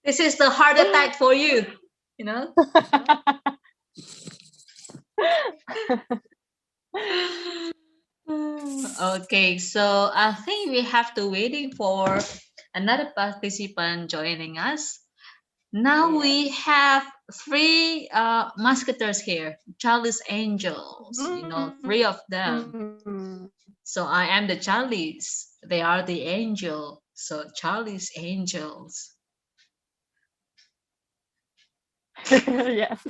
This is the heart attack for you, you know? Okay, so I think we have to waiting for another participant joining us. Now Yeah. we have three musketeers here, Charlie's Angels, three of them. So I am the Charlies. They are the angel. So Charlie's Angels. Yes.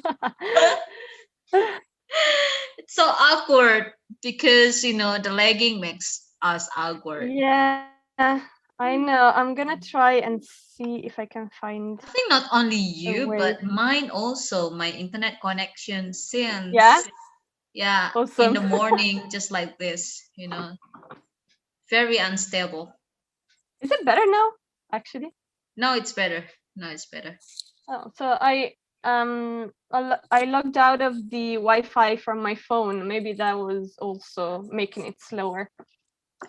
It's so awkward because the legging makes us awkward. Yeah, I know. I'm gonna try and see if I can find I think not only a you, way. but mine also. My internet connection Yeah, since yeah in awesome. the morning, just like this, very unstable. Is it better now? Actually. Now it's better. Now it's better. Oh, so I logged out of the Wi-Fi from my phone. Maybe that was also making it slower.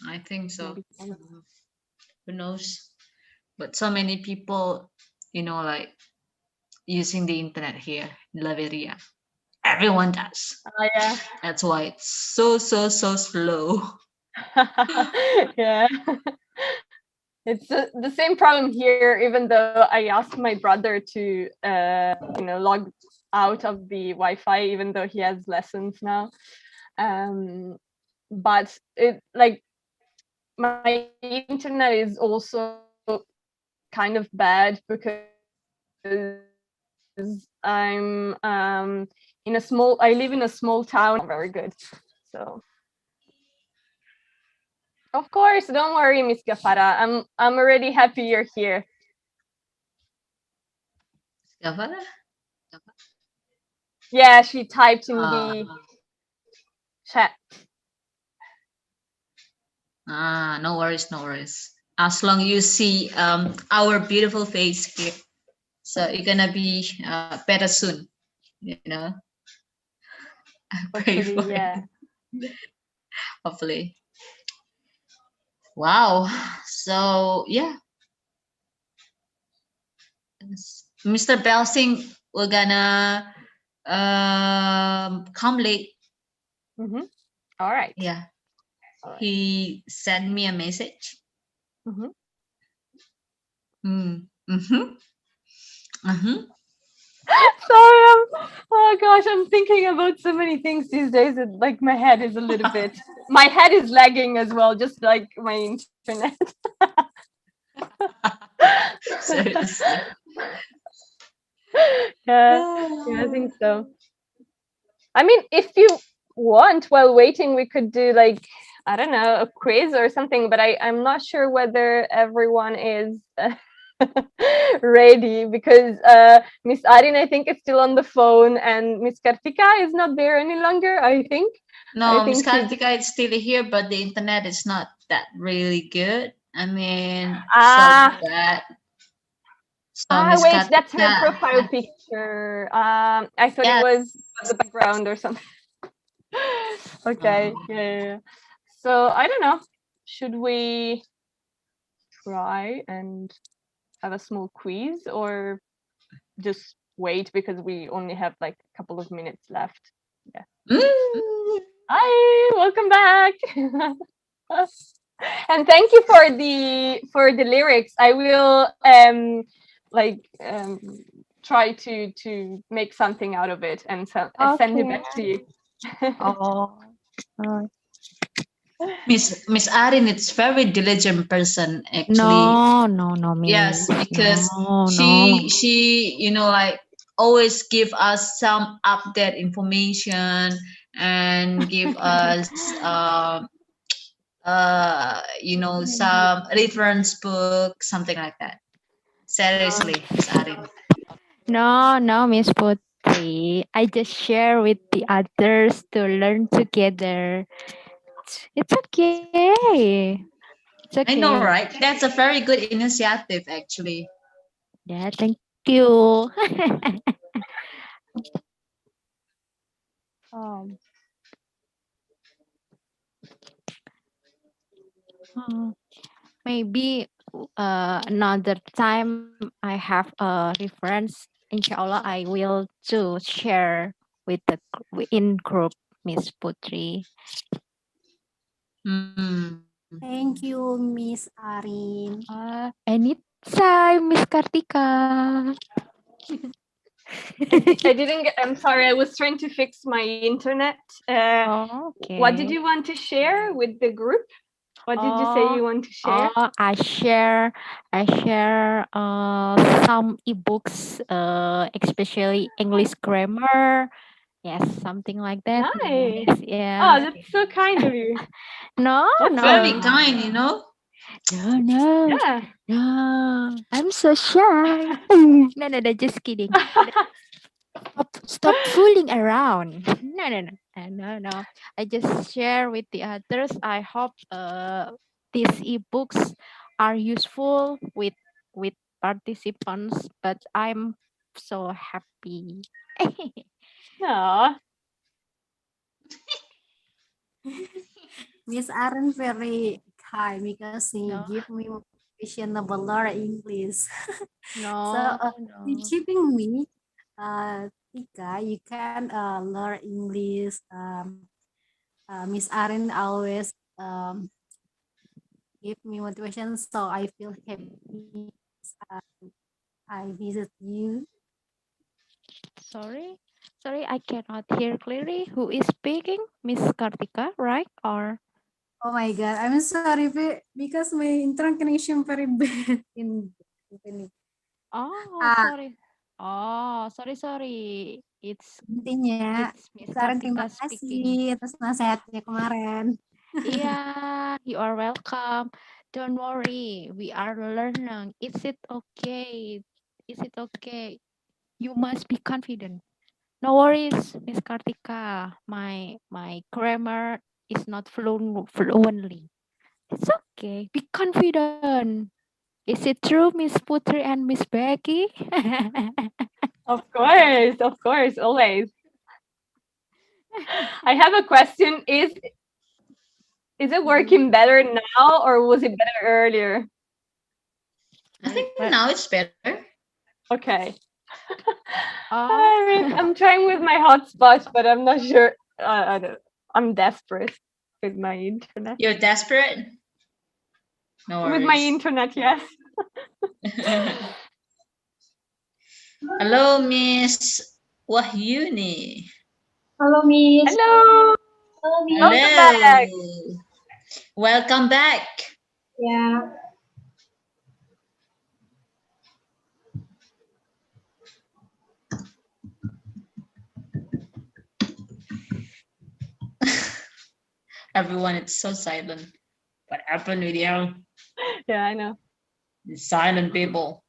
I think so. Maybe. I don't Who knows? But so many people, like using the internet here in Laveria. Everyone does. know. Yeah. That's why it's so slow. Yeah. It's the same problem here, even though I asked my brother to, log out of the Wi-Fi, even though he has lessons now. But it like my internet is also kind of bad because I live in a small town and it's not very good. So of course, don't worry, Miss Gafara. I'm already happy you're here. Gavana? Yeah, she typed in Ah, the chat. no worries, no worries. As long you see our beautiful face here, so you're gonna be better soon. You know, I pray for Hopefully, it. yeah. Hopefully. Wow. So yeah, Mr. Belsing, we're gonna come late. Mm-hmm. All right. Yeah, All right. he sent me a message. Mm-hmm. Mm. Mm-hmm. Mm-hmm. Sorry, oh gosh, I'm thinking about so many things these days. Like my head is a little bit. My head is lagging as well, just like my internet. Seriously. Yeah, yeah, I think so. I mean, if you want, while waiting, we could do like, I don't know, a quiz or something. But I'm not sure whether everyone is ready because Miss Arin, I think, is still on the phone, and Miss Kartika is not there any longer. I think. I No, Miss think she. Kartika is still here, but the internet is not that really good. I mean, so Ah, bad. So Miss wait, that's her Kartika, profile picture. I thought it yeah. was the background or something. Okay, yeah, yeah, yeah. So I don't know. Should we try and have a small quiz or just wait because we only have like a couple of minutes left? Yeah. Mm. Hi, welcome back. And thank you for the lyrics. I will like try to make something out of it and send it Okay. back to you. Oh. uh, Miss Arin, it's very diligent person actually. no, Yes, miss. because No. she like always give us some update information and give us some reference book, something like that. Seriously, Miss Arin. No, Miss Putri. I just share with the others to learn together. It's okay. It's I know, okay. right? That's a very good initiative, actually. Yeah, thank you. um, Hmm, Maybe. another time I have a reference, inshallah I will to share with the in group, Miss Putri. Thank you, Miss Arin. Anytime, Miss Kartika. I didn't get, I'm sorry, I was trying to fix my internet. Okay. What did you want to share with the group? What did you say you want to share? I share some ebooks, especially English grammar. Yes, something like that. Nice. Yes, yeah. Oh, that's so kind of you. No, That's no, Very good. kind, you know. no, Yeah. no. I'm so shy. No, just kidding. Stop fooling around. No. I just share with the others. I hope these ebooks are useful with participants. But I'm so happy. Aw. Miss Arin very kind because he No, give me questionable learn English. So no, no. teaching me, Tika, you can learn English. Miss Arin always give me motivation, so I feel happy. Uh, I visit you. Sorry, I cannot hear clearly. Who is speaking? Miss Kartika, right? Or Oh my God, I'm sorry because my internet connection very bad in Japan. oh, Ah, sorry. Oh, sorry. intinya It's Miss sekarang terima Kartika speaking. kasih atas nasihatnya kemarin. Yeah, you are welcome. Don't worry, we are learning. Is it okay? Is it okay? You must be confident. No worries, Miss Kartika. My grammar is not fluently. It's okay. Be confident. Is it true, Miss Putri and Miss Becky? Of course, always. I have a question. Is it working better now or was it better earlier? I think now it's better. Okay. Oh. I'm trying with my hotspot, but I'm not sure. I'm desperate with my internet. You're desperate? No With my worries. internet, yes. Hello, Miss Wahyuni. Hello, Miss. Hello. Hello, Miss. Welcome Hello. back. Welcome back. Yeah. Everyone, it's so silent. What happened with you? Yeah, I know. The silent people.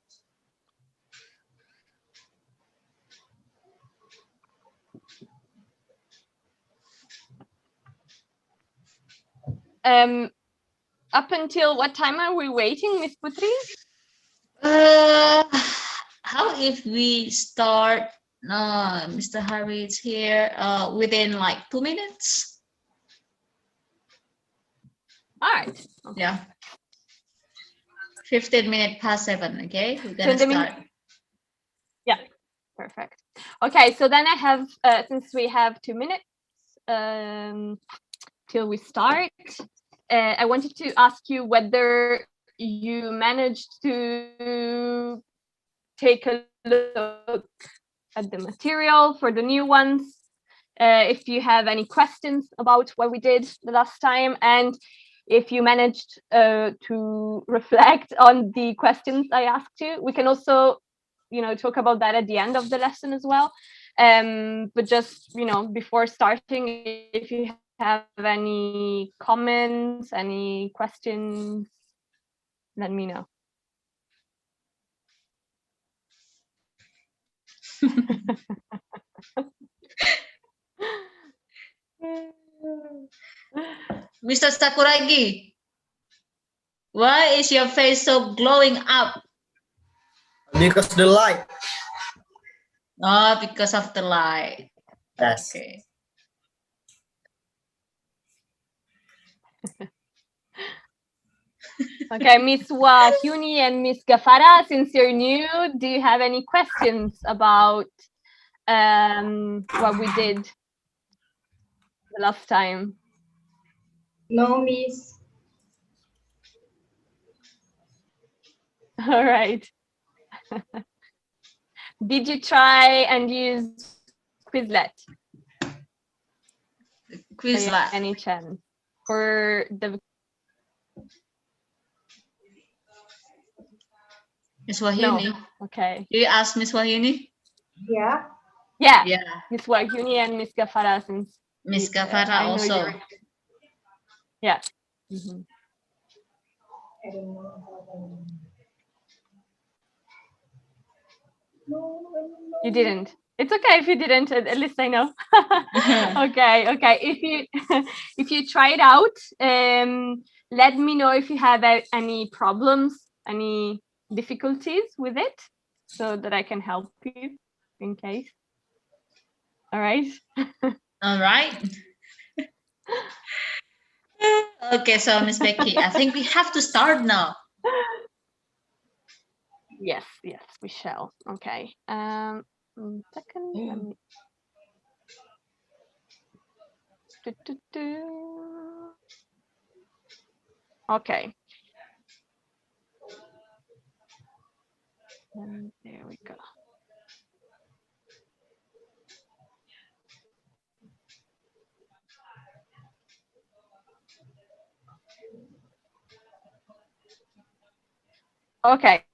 Up until what time are we waiting, Miss Putri? How if we start? Mr. Harry is here. Within like 2 minutes. All right. Yeah. 15 minutes past 7. Okay, we're So gonna in the start. Yeah, perfect. Okay, so then I have, since we have 2 minutes till we start, I wanted to ask you whether you managed to take a look at the material for the new ones, if you have any questions about what we did the last time, and if you managed to reflect on the questions I asked you. We can also, talk about that at the end of the lesson as well. But just, before starting, if you have any comments, any questions, let me know. Mr. Sakuragi, why is your face so glowing up? Because the light. Oh, because of the light. Yes. Okay. Okay, Miss Wahyuni and Miss Gafara, since you're new, do you have any questions about what we did the last time? No, Miss. All right. Did you try and use Quizlet by Quizlet. any chance for the? Miss Wahyuni. No. Okay. Do you ask Miss Wahyuni? Yeah. Yeah. Yeah. Miss Wahyuni and Miss Gafara, since Miss Gafara I know also. you're. Yeah. Mhm. I don't know. No. You didn't. It's okay if you didn't. At least I know. Okay. Okay. If you if you try it out, let me know if you have any problems, any difficulties with it, so that I can help you in case. All right. All right. Okay, so Miss Becky, I think we have to start now. Yes. Yes, we shall. Okay. Second. Let me. Okay. And there we go. Okay.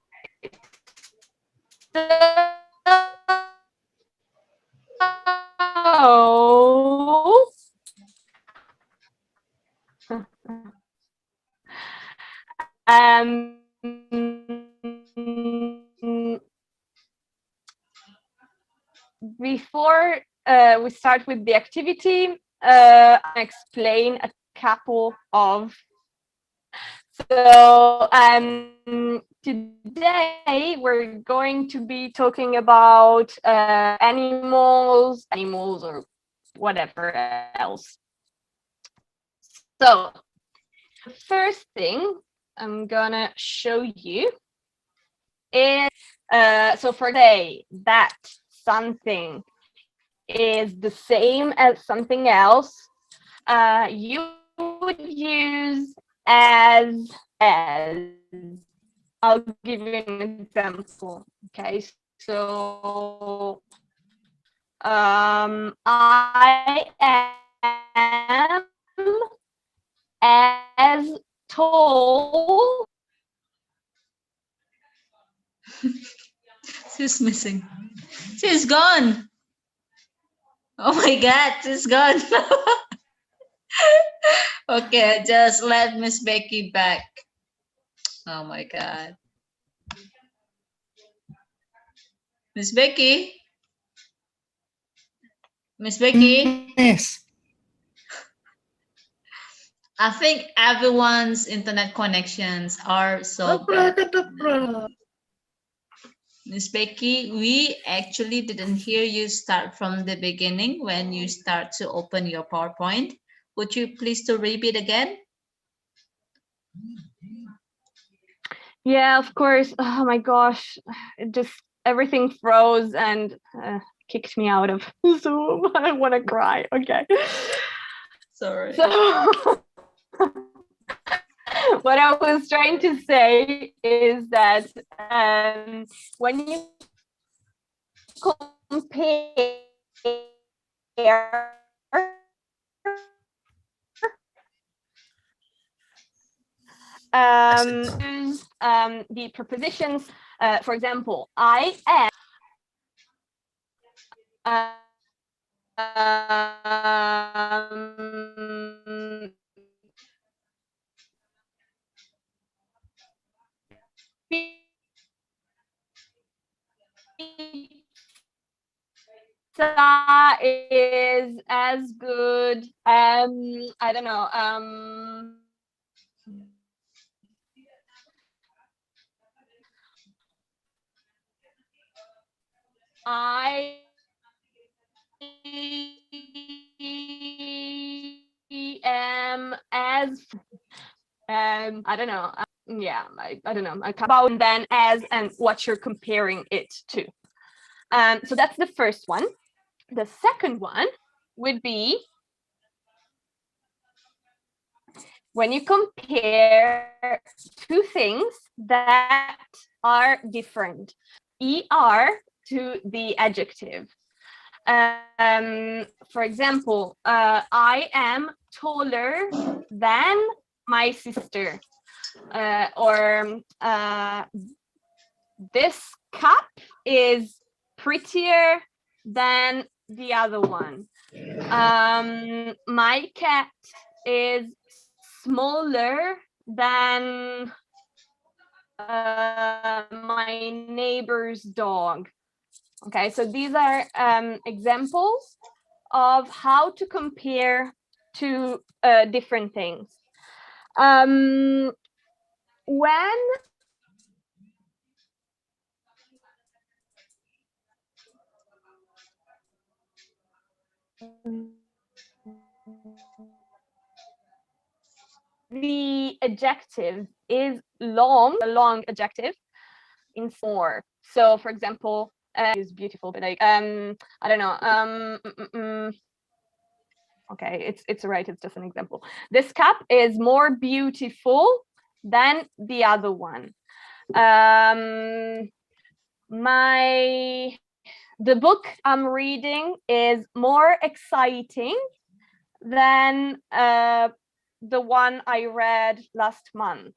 So, um, before we start with the activity, I'll explain a couple of. So today we're going to be talking about animals or whatever else. So the first thing I'm gonna show you is so for say that something is the same as something else, you would use as. I'll give you an example. Okay, so I am as tall. She's missing. She's gone. Oh my God, she's gone. Okay, just let Miss Becky back. Oh my God. Miss Becky? Miss Becky? Yes. I think everyone's internet connections are so bad. Miss Becky, we actually didn't hear you start from the beginning when you start to open your PowerPoint. Would you please to repeat again? Yeah, of course. Oh my gosh, it just everything froze and kicked me out of Zoom. I want to cry. Okay. Sorry. So what I was trying to say is that when you compare use the prepositions, for example, I am pizza is as good. I don't know. I am as I don't know. yeah, I don't know, about then, as, and what you're comparing it to. So that's the first one. The second one would be when you compare two things that are different. ER to the adjective. For example, I am taller than my sister. Or this cup is prettier than the other one. My cat is smaller than my neighbor's dog. Okay, so these are examples of how to compare two different things. When the adjective is long, a long adjective in more. So for example, is beautiful, but like I don't know, okay, it's right, it's just an example. This cup is more beautiful than the other one. The book I'm reading is more exciting than the one I read last month.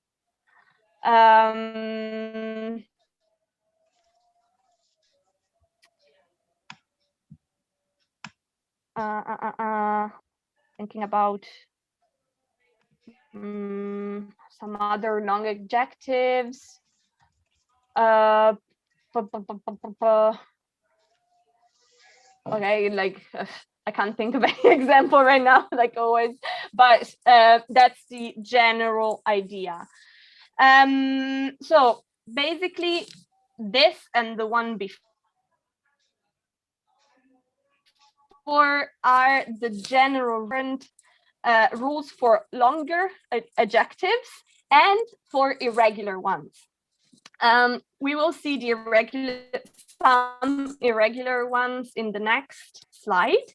Thinking about some other long adjectives. Okay, like I can't think of any example right now, like always, but that's the general idea. So basically, this and the one before are the general rules for longer adjectives and for irregular ones. We will see the some irregular ones in the next slide,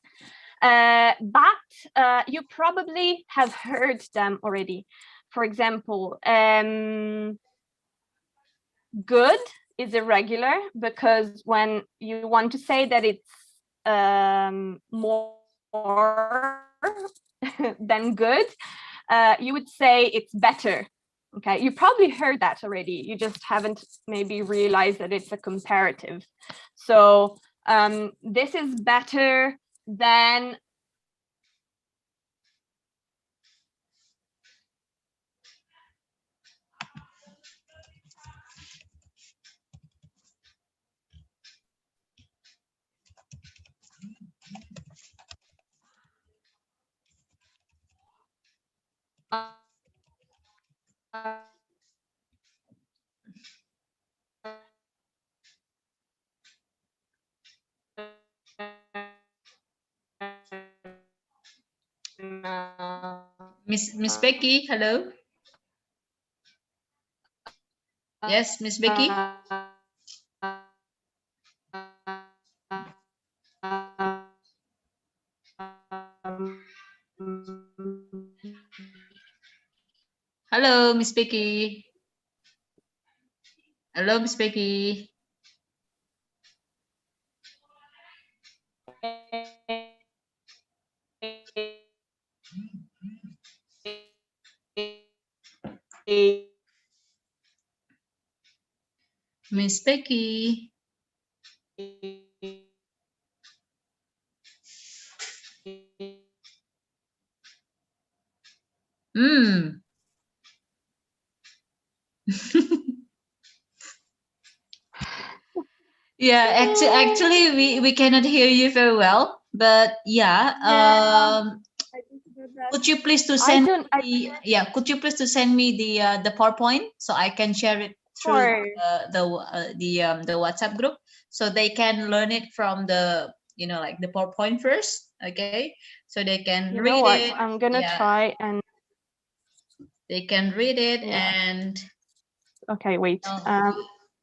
but you probably have heard them already. For example, good is irregular because when you want to say that it's more than good, you would say it's better. Okay, you probably heard that already. You just haven't maybe realized that it's a comparative. So this is better than Miss Becky, hello. Yes, Miss Becky. Hello, Miss Becky. Hello, Miss Becky. Miss Becky. Yeah, actually we cannot hear you very well, but yeah, could you please to send could you please to send me the PowerPoint so I can share it through the WhatsApp group so they can learn it from the like the PowerPoint first, okay? So they can read it. I'm gonna try and they can read it and Okay, wait. No,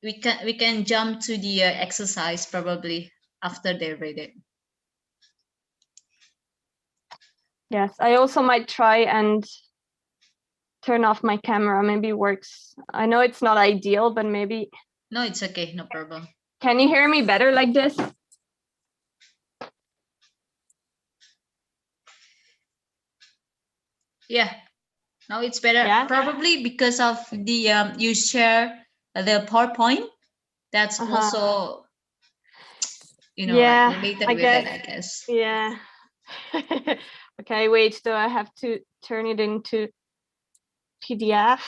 we can jump to the exercise probably after they read it. Yes, I also might try and turn off my camera. Maybe it works. I know it's not ideal, but maybe. No, it's okay. No problem. Can you hear me better like this? Yeah. Now it's better. Yeah. Probably because of the you share the PowerPoint. That's also, you know, yeah, like related I with guess, it, I guess. Yeah. Okay, wait, so I have to turn it into PDF.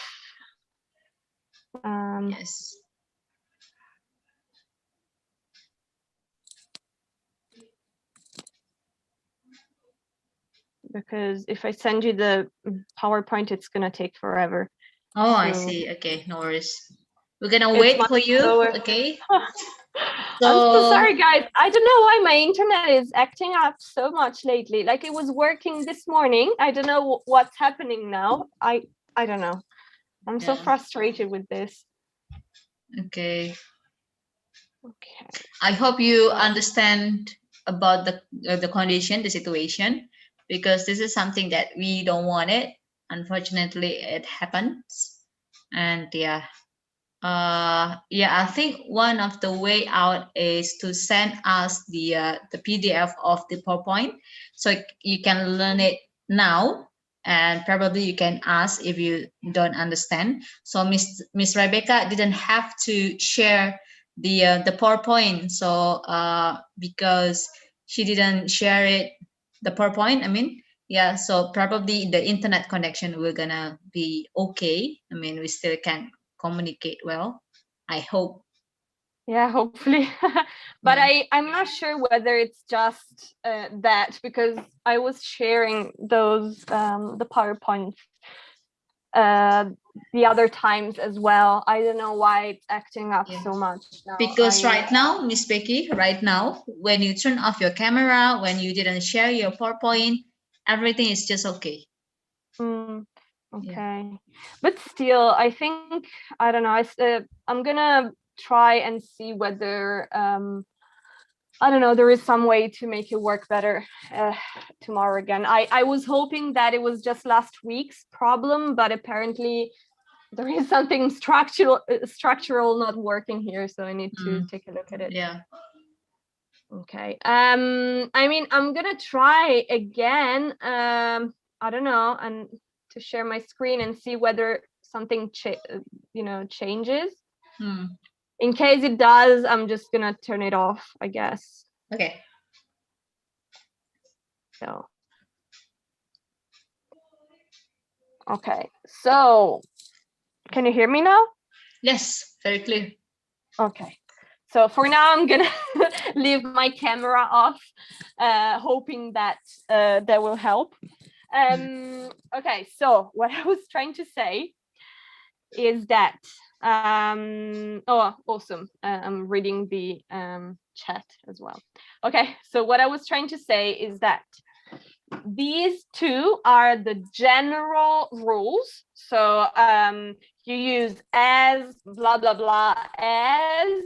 Yes. Because if I send you the PowerPoint, it's gonna take forever. Oh, so I see. Okay, no worries. We're gonna wait for you. slower. Okay. I'm so sorry, guys. I don't know why my internet is acting up so much lately. Like it was working this morning. I don't know what's happening now. I don't know. I'm so frustrated with this. Okay. Okay. I hope you understand about the condition, the situation, because this is something that we don't want it. Unfortunately, it happens, and yeah. I think one of the way out is to send us the PDF of the PowerPoint, so you can learn it now, and probably you can ask if you don't understand. So Miss Rebecca didn't have to share the PowerPoint, so because she didn't share it, the PowerPoint, I mean. Yeah, so probably the internet connection will gonna be okay. I mean, we still can communicate well, I hope. Yeah, hopefully. But I'm not sure whether it's just that, because I was sharing those the PowerPoints the other times as well. I don't know why it's acting up so much now. Because right now, Miss Becky, right now, when you turn off your camera, when you didn't share your PowerPoint, everything is just okay. Okay, but still, I think, I don't know, I'm gonna try and see whether I don't know, there is some way to make it work better tomorrow again. I was hoping that it was just last week's problem, but apparently there is something structural not working here, so I need to take a look at it. Yeah. Okay. I mean, I'm gonna try again. I don't know, and to share my screen and see whether something changes. In case it does, I'm just gonna turn it off, I guess. Okay. So. Okay. So, can you hear me now? Yes, very clear. Okay. So for now, I'm gonna leave my camera off, hoping that that will help. Okay, so what I was trying to say is that, oh, awesome. I'm reading the chat as well. Okay, so what I was trying to say is that these two are the general rules. So you use as, blah, blah, blah, as,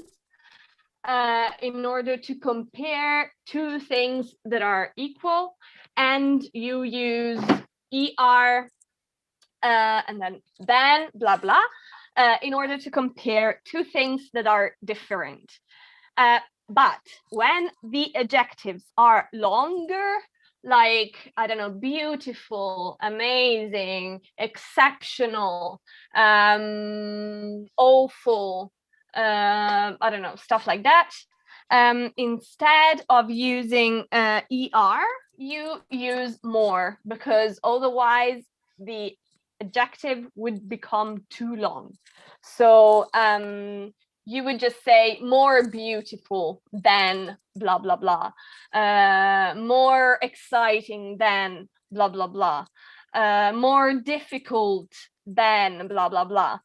in order to compare two things that are equal, and you use er and then blah blah in order to compare two things that are different. But when the adjectives are longer, like, I don't know, beautiful, amazing, exceptional, awful, I don't know, stuff like that, instead of using er, you use more, because otherwise the adjective would become too long. So you would just say more beautiful than blah blah blah, more exciting than blah blah blah, more difficult than blah blah blah.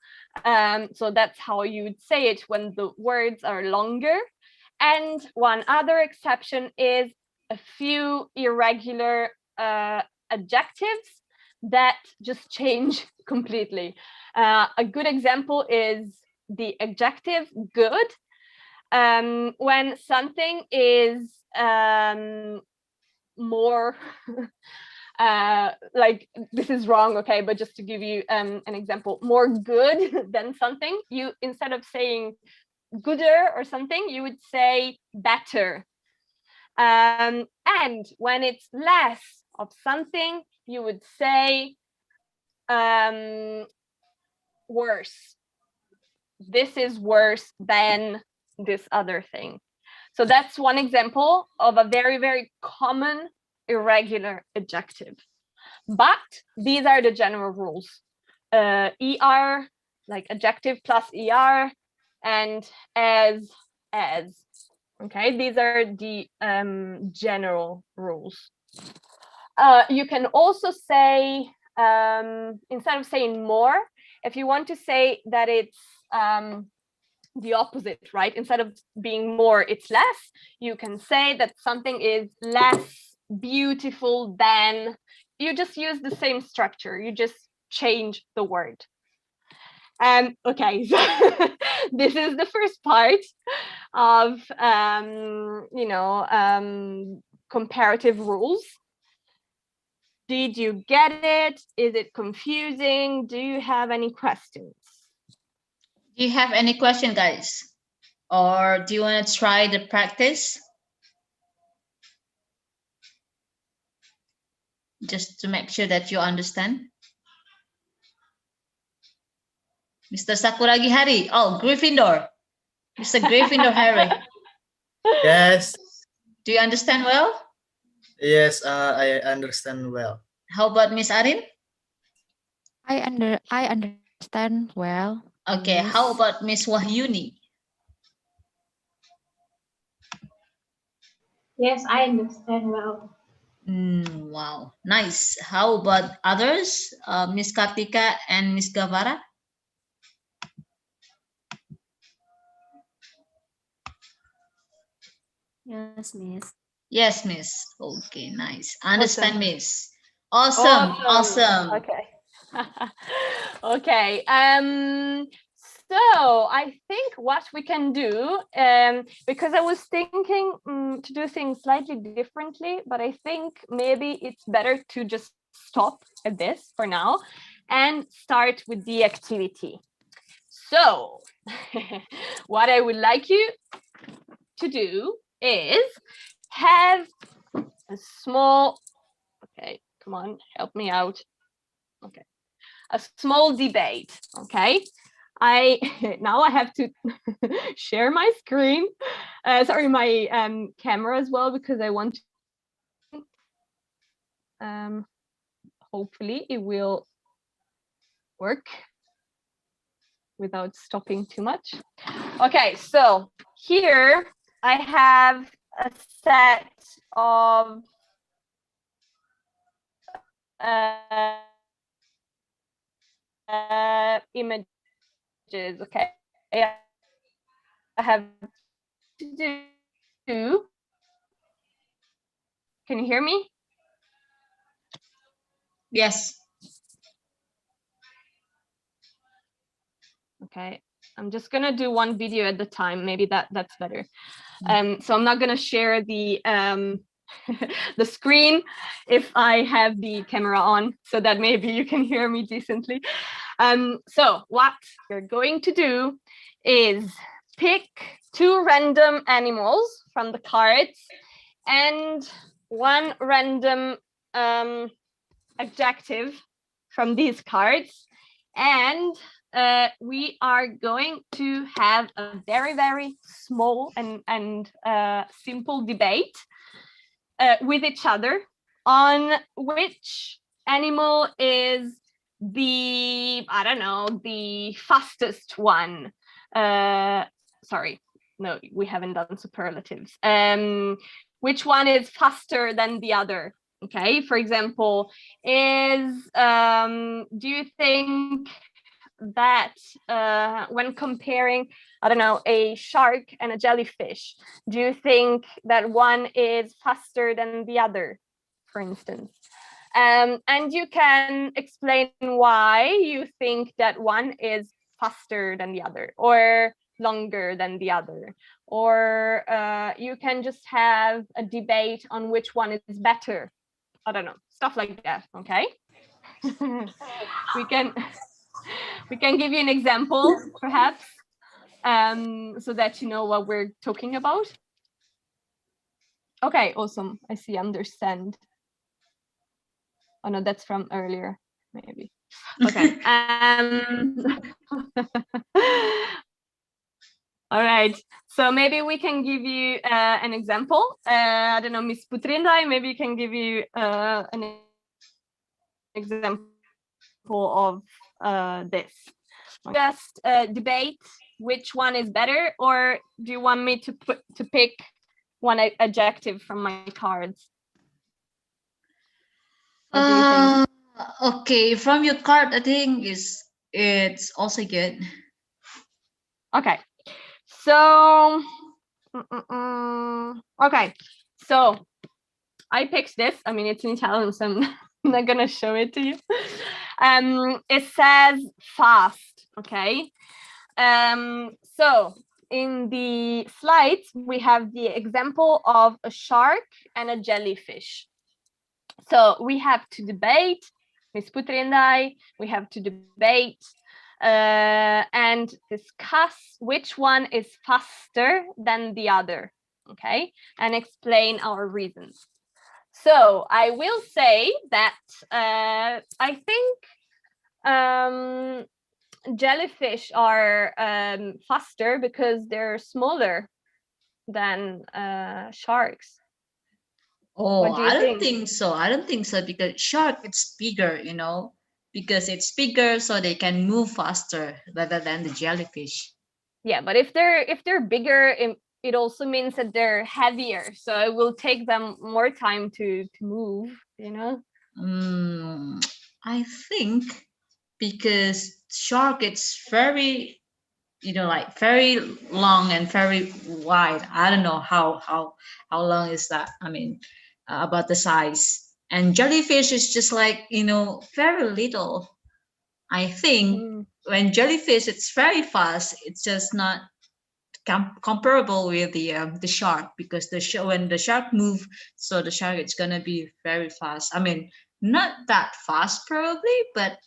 So that's how you would say it when the words are longer. And one other exception is a few irregular adjectives that just change completely. A good example is the adjective good. When something is more like, this is wrong, okay, but just to give you an example, more good than something, you, instead of saying gooder or something, you would say better. And when it's less of something, you would say worse. This is worse than this other thing. So that's one example of a very, very common irregular adjective. But these are the general rules. ER, like adjective plus ER, and as. Okay, these are the general rules. You can also say, instead of saying more, if you want to say that it's the opposite, right? Instead of being more, it's less, you can say that something is less beautiful than, you just use the same structure, you just change the word. Okay, so this is the first part of comparative rules. Did you get it? Is it confusing? Do you have any questions? Do you have any question, guys? Or do you want to try the practice? Just to make sure that you understand. Mr. Sakuragi Hari. Oh, Gryffindor. Mr. Gryffindor Harry. Yes. Do you understand well? Yes, I understand well. How about Miss Arin? I understand well. Okay, Miss. how about Miss Wahyuni? Yes, I understand well. Wow, nice. How about others? Miss Kartika and Miss Gavara? Yes, Miss. Yes, Miss. Okay, nice. Understand, Awesome. Miss. Awesome. Okay. Okay. So I think what we can do, because I was thinking to do things slightly differently, but I think maybe it's better to just stop at this for now and start with the activity. So what I would like you to do is have a small, okay, come on, help me out. Okay, a small debate. Okay, now I have to share my screen, sorry, my camera as well, because I want to, hopefully it will work without stopping too much. Okay, so here I have a set of images. Okay, I have to do. Can you hear me? Yes. Okay, I'm just gonna do one video at the time. Maybe that's better. So I'm not gonna share the the screen if I have the camera on, so that maybe you can hear me decently. So what you're going to do is pick 2 random animals from the cards and 1 random adjective from these cards, and we are going to have a very, very small and simple debate with each other on which animal is the, I don't know, the fastest one. Sorry, no, we haven't done superlatives. Which one is faster than the other? Okay, for example, is do you think that when comparing, I don't know, a shark and a jellyfish, do you think that one is faster than the other, for instance? And you can explain why you think that one is faster than the other or longer than the other, or you can just have a debate on which one is better. I don't know, stuff like that. Okay. we can give you an example perhaps, so that you know what we're talking about. Okay, awesome. I see understand. Oh no, that's from earlier, maybe. Okay. All right. So maybe we can give you an example. I don't know, Miss Putrindai, maybe you can give you an example of this. Just debate which one is better, or do you want me to pick one adjective from my cards? What do you think? Okay, from your card, I think it's also good. Okay, so okay, so I picked this. I mean, it's in Italian, so I'm not gonna show it to you. It says fast. Okay. So in the slides we have the example of a shark and a jellyfish. So we have to debate, Ms. Putrindai, we have to debate and discuss which one is faster than the other, okay, and explain our reasons. So I will say that I think jellyfish are faster because they're smaller than sharks. Oh, What do you I don't think? think so. I don't think so because shark it's bigger, because it's bigger, so they can move faster rather than the jellyfish. Yeah, but if they're bigger, it also means that they're heavier, so it will take them more time to move. I think because shark it's very, like very long and very wide. I don't know how long is that. I mean, about the size. And jellyfish is just like very little. I think when jellyfish it's very fast, it's just not comparable with the shark, because when the shark move, so the shark it's gonna be very fast. I mean, not that fast probably, but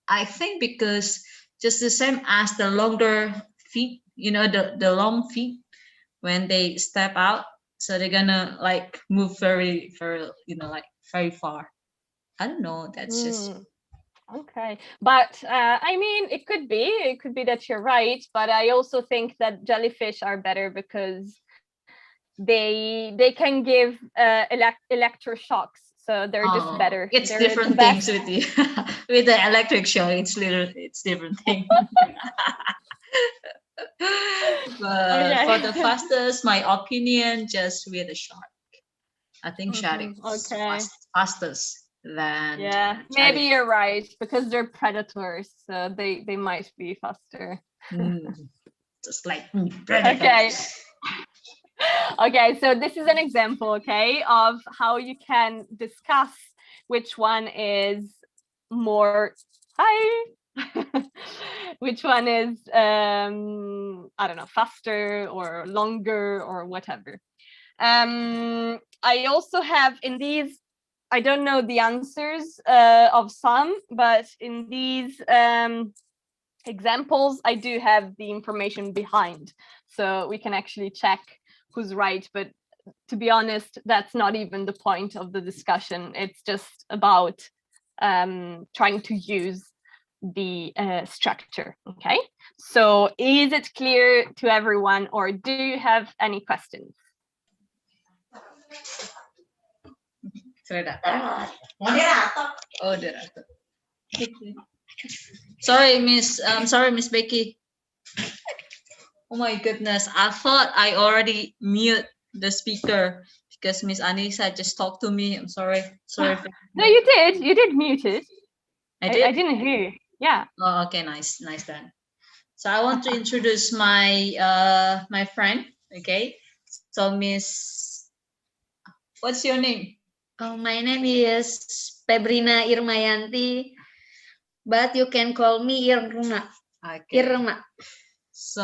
I think because just the same as the longer feet, the long feet, when they step out, so they're gonna like move very very like very far. I don't know, that's just Okay, but I mean, it could be that you're right, but I also think that jellyfish are better because they can give electroshocks, so they're just better. It's They're the different best. things with the with the electric shock. It's different thing. But for the fastest, my opinion, just with the shark. I think shark is Okay. fastest than Yeah, maybe you're right because they're predators, so they might be faster. Just like Okay. predators. Okay, so this is an example, okay, of how you can discuss which one is more which one is I don't know, faster or longer or whatever. I also have in these, I don't know the answers of some, but in these examples I do have the information behind, so we can actually check who's right. But to be honest, that's not even the point of the discussion. It's just about trying to use the structure. Okay, so is it clear to everyone, or do you have any questions? Sorry, Miss Becky. Oh my goodness, I thought I already mute the speaker because Miss Anissa just talked to me. I'm sorry. No, you did mute it. I did. I didn't hear. Yeah. Oh, okay, nice then. So I want to introduce my my friend. Okay, so Miss, what's your name? Oh, my name is Febrina Irmayanti, but you can call me Irma. Okay. Irma. So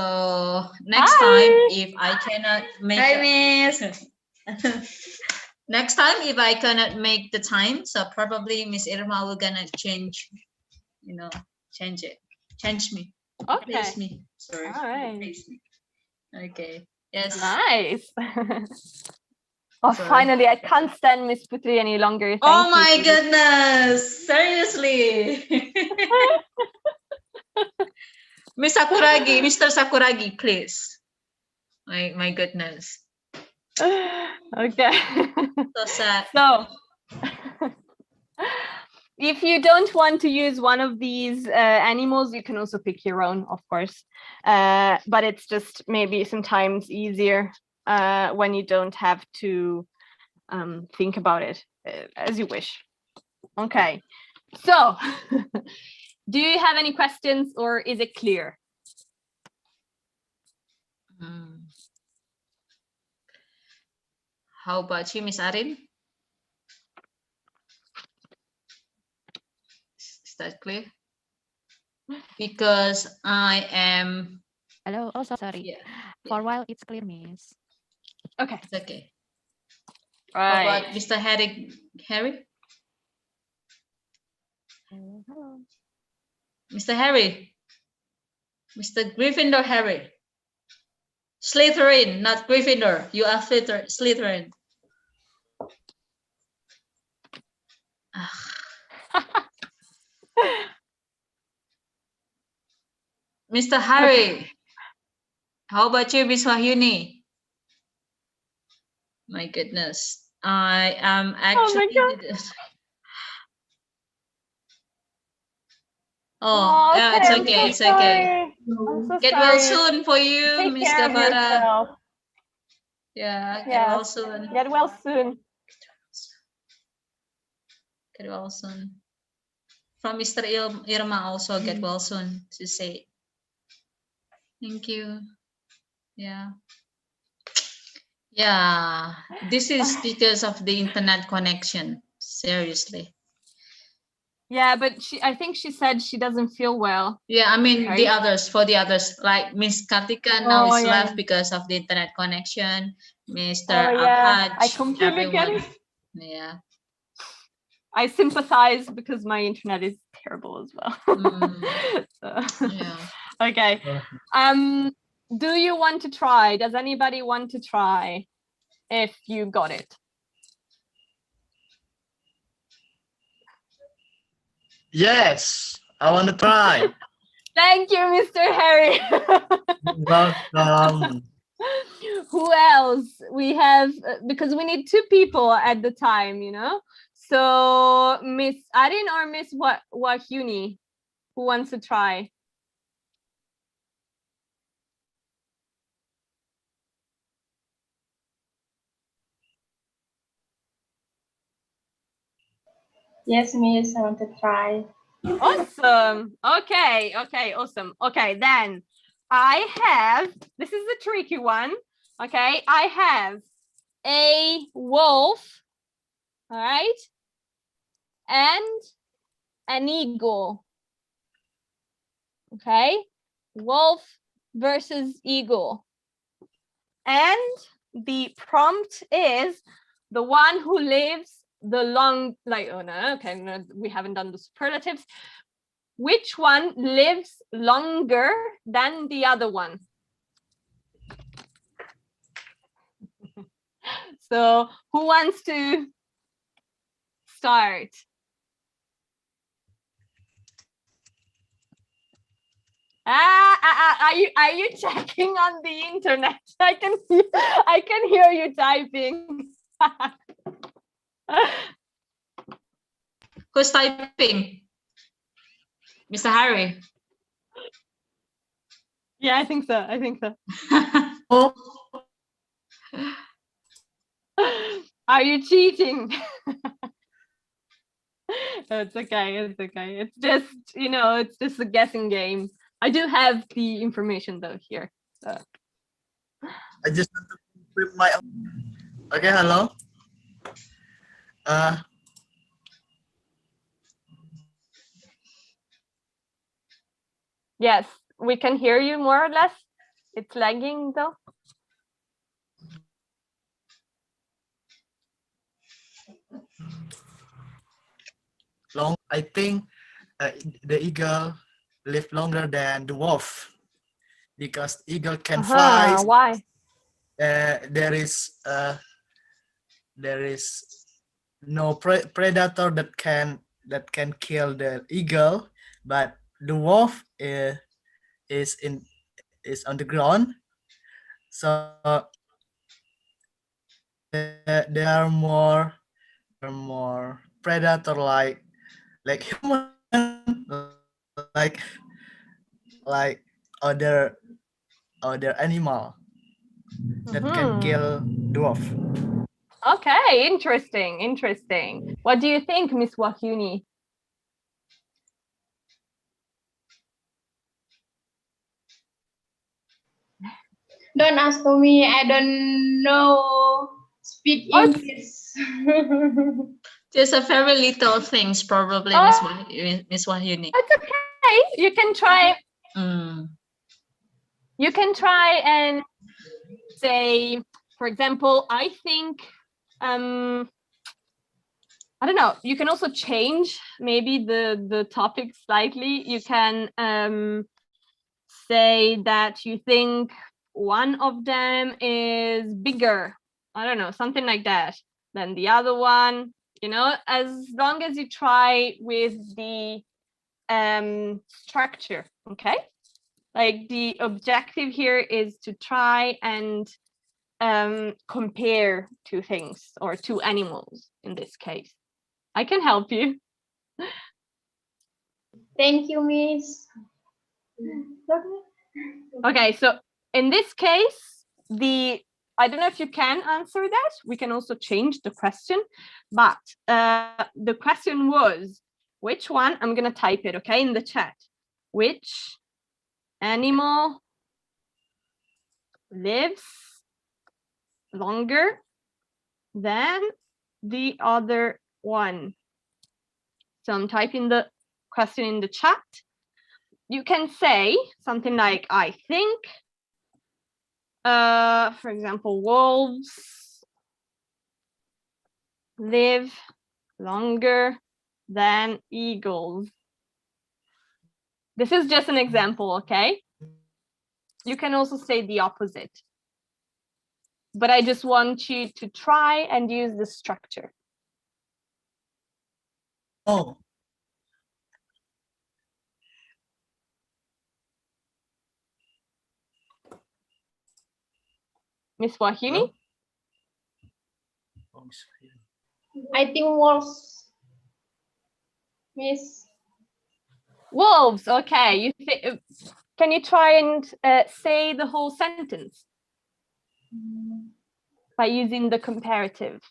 next Hi. time, if I cannot make Hi, Miss. next time if I cannot make the time, so probably Miss Irma will gonna change, change me, Okay. replace me. Sorry, All right. replace me. Okay. Yes. Nice. Oh, Sorry. finally, I can't stand Miss Putri any longer. Thank Oh you my for this. goodness! Seriously, Miss Sakuragi, Mr. Sakuragi, please. My goodness, Okay. so sad. So, if you don't want to use one of these animals, you can also pick your own, of course. But it's just maybe sometimes easier when you don't have to think about it as you wish. Okay. So, do you have any questions or is it clear? How about you, Miss Arin? Is that clear? Because I am. Hello. Oh, sorry. Yeah. For a while, it's clear, Miss. Okay. It's okay. Right. How about Mr. Harry? Hello. Mr. Harry. Mr. Gryffindor Harry. Slytherin, not Gryffindor. You are Slytherin. Mr. Harry. Okay. How about you, Miss Wahyuni? My goodness. I am actually. Oh, yeah, it's okay, okay. I'm It's so okay. sorry. I'm so Get well sorry. soon for you, Take Miss care of Gavara. yourself. Yeah, get Yes. well soon. Get well soon. Get well soon. From Mr. Irma also, get well soon, to say. Thank you. Yeah. Yeah, this is because of the internet connection. Seriously. Yeah, but I think she said she doesn't feel well. Yeah, I mean, right? for the others, like Miss Kartika now is yeah. left because of the internet connection. Mr. Yeah, I Ahaj, completely get everyone. it. Yeah. I sympathize because my internet is terrible as well. So, Yeah. okay. Do you want to try? Does anybody want to try if you got it? Yes, I want to try. Thank you, Mr. Harry. Welcome. Who else? We have, because we need 2 people at the time, So Miss Arin or Miss Wahyuni, who wants to try? Yes, Miss, I want to try. Awesome. Okay, awesome. Okay, then I have, this is a tricky one. Okay, I have a wolf, all right, and an eagle. Okay, wolf versus eagle. And the prompt is the one who lives the long, no, we haven't done the superlatives. Which one lives longer than the other one? So who wants to start? Are you checking on the internet? I can hear you typing. Who's typing? Mr. Harry. Yeah, I think so. Oh, Are you cheating? It's okay. It's just, it's just a guessing game. I do have the information though here. So. I just want to equip my. Okay, hello. Yes, we can hear you more or less. It's lagging though. Long. I think the eagle live longer than the wolf because eagle can fly. Why? There is no predator that can kill the eagle, but the wolf is on the ground, so they are more predator like human, like other animal that can kill the wolf. Okay, interesting. What do you think, Miss Wahyuni? Don't ask me. I don't know speak English. Just a very little things, probably, Miss Wahyuni. That's okay. You can try. Mm. You can try and say, for example, I think. I don't know. You can also change maybe the topic slightly. You can say that you think one of them is bigger. I don't know, something like that than the other one. You know, as long as you try with the structure, okay? Like the objective here is to try and compare two things or two animals in this case. I can help you. Thank you, Miss. Okay, so in this case, I don't know if you can answer that. We can also change the question, but the question was, which one? I'm gonna type it, okay, in the chat. Which animal lives longer than the other one? So I'm typing the question in the chat. You can say something like, I think, for example, wolves live longer than eagles. This is just an example, okay? You can also say the opposite. But I just want you to try and use the structure. Oh. Miss Wahyuni? I think wolves. Miss. Wolves, okay. Can you try and say the whole sentence by using the comparative?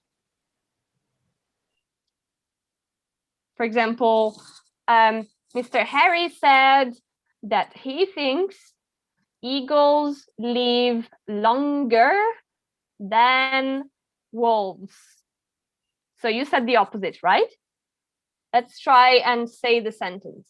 For example, Mr. Harry said that he thinks eagles live longer than wolves. So you said the opposite, right? Let's try and say the sentence.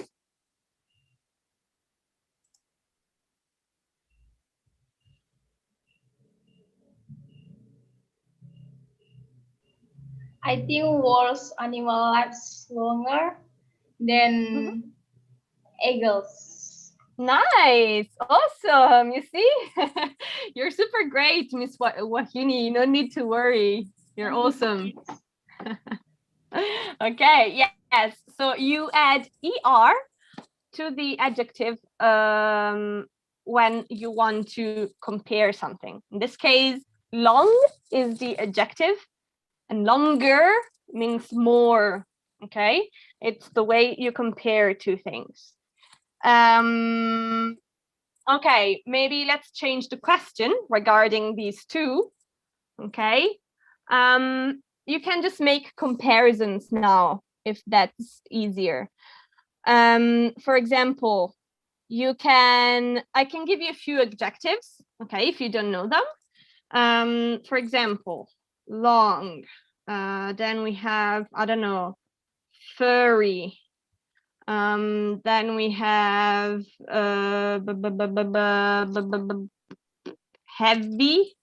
I think wolves animal lives longer than eagles. Nice, awesome. You see, you're super great, Miss Wahyuni. No need to worry. You're awesome. Okay, yes. So you add er to the adjective when you want to compare something. In this case, long is the adjective and longer means more. Okay, it's the way you compare two things. Okay, maybe let's change the question regarding these two. Okay, you can just make comparisons now if that's easier. For example, I can give you a few adjectives, okay, if you don't know them. For example, long, then we have, I don't know, furry, Then we have heavy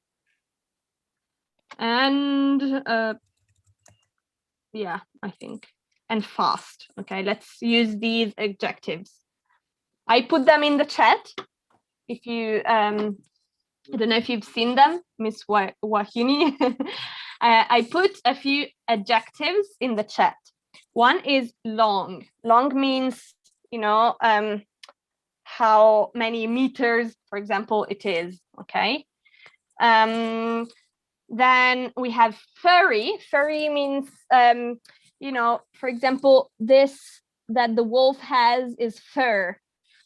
and yeah, I think, and fast. Okay, let's use these adjectives. I put them in the chat. If you I don't know if you've seen them, Miss Wahini. I put a few adjectives in the chat. One is long. Long means, you know, how many meters, for example, it is. Okay. Then we have furry. Furry means, you know, for example, this that the wolf has is fur.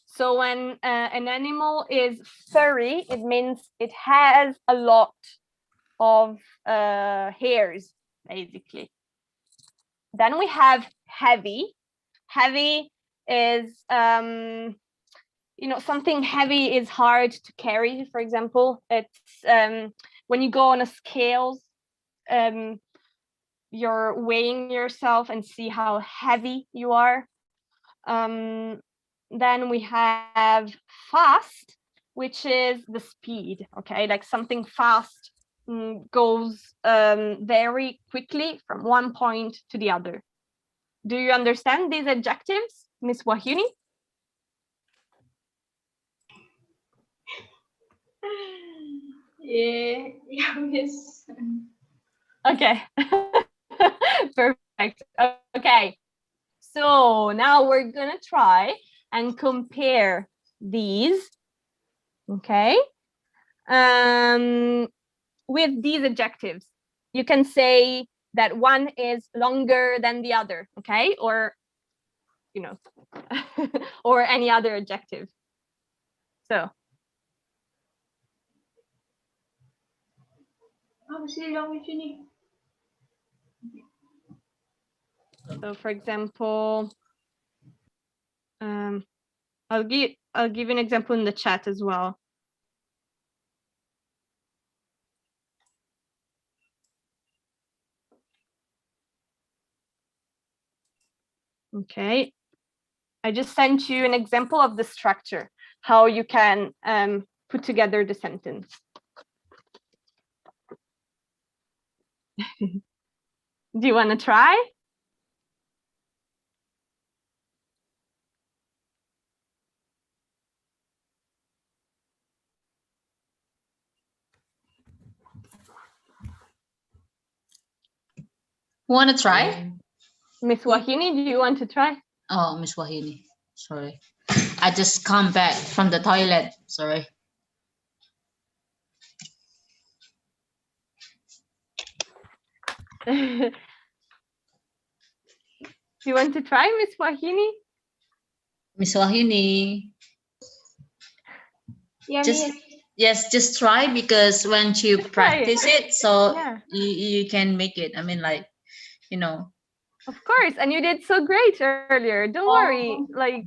So when an animal is furry, it means it has a lot of hairs, basically. Then we have heavy. Heavy is, you know, something heavy is hard to carry. For example, it's when you go on a scale, you're weighing yourself and see how heavy you are. Then we have fast, which is the speed. Okay, like something fast goes very quickly from one point to the other. Do you understand these adjectives, Miss Wahini? Yeah, Miss. Okay. Perfect. Okay. So now we're gonna try and compare these. Okay. With these adjectives, you can say that one is longer than the other, okay? Or, you know, or any other adjective. So. So, for example, I'll give an example in the chat as well. Okay, I just sent you an example of the structure, how you can put together the sentence. Do you want to try? Want to try? Miss Wahini, do you want to try? Oh, Miss Wahini, sorry. I just come back from the toilet, sorry. Do you want to try, Miss Wahini? Miss Wahini. Yeah, Just, Miss. yes, just try, because when you practice it, so Yeah. you can make it. I mean, like, you know. Of course, and you did so great earlier. Don't worry, like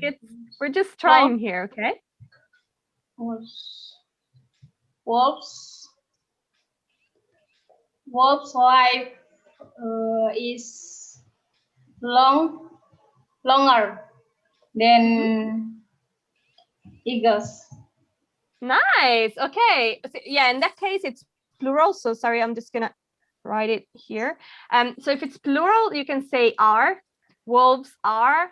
we're just trying here, okay? Wolves. Wolf's life is longer than eagles. Nice. Okay. So, yeah, in that case, it's plural. So sorry, I'm just gonna write it here. So if it's plural, you can say are. Wolves are.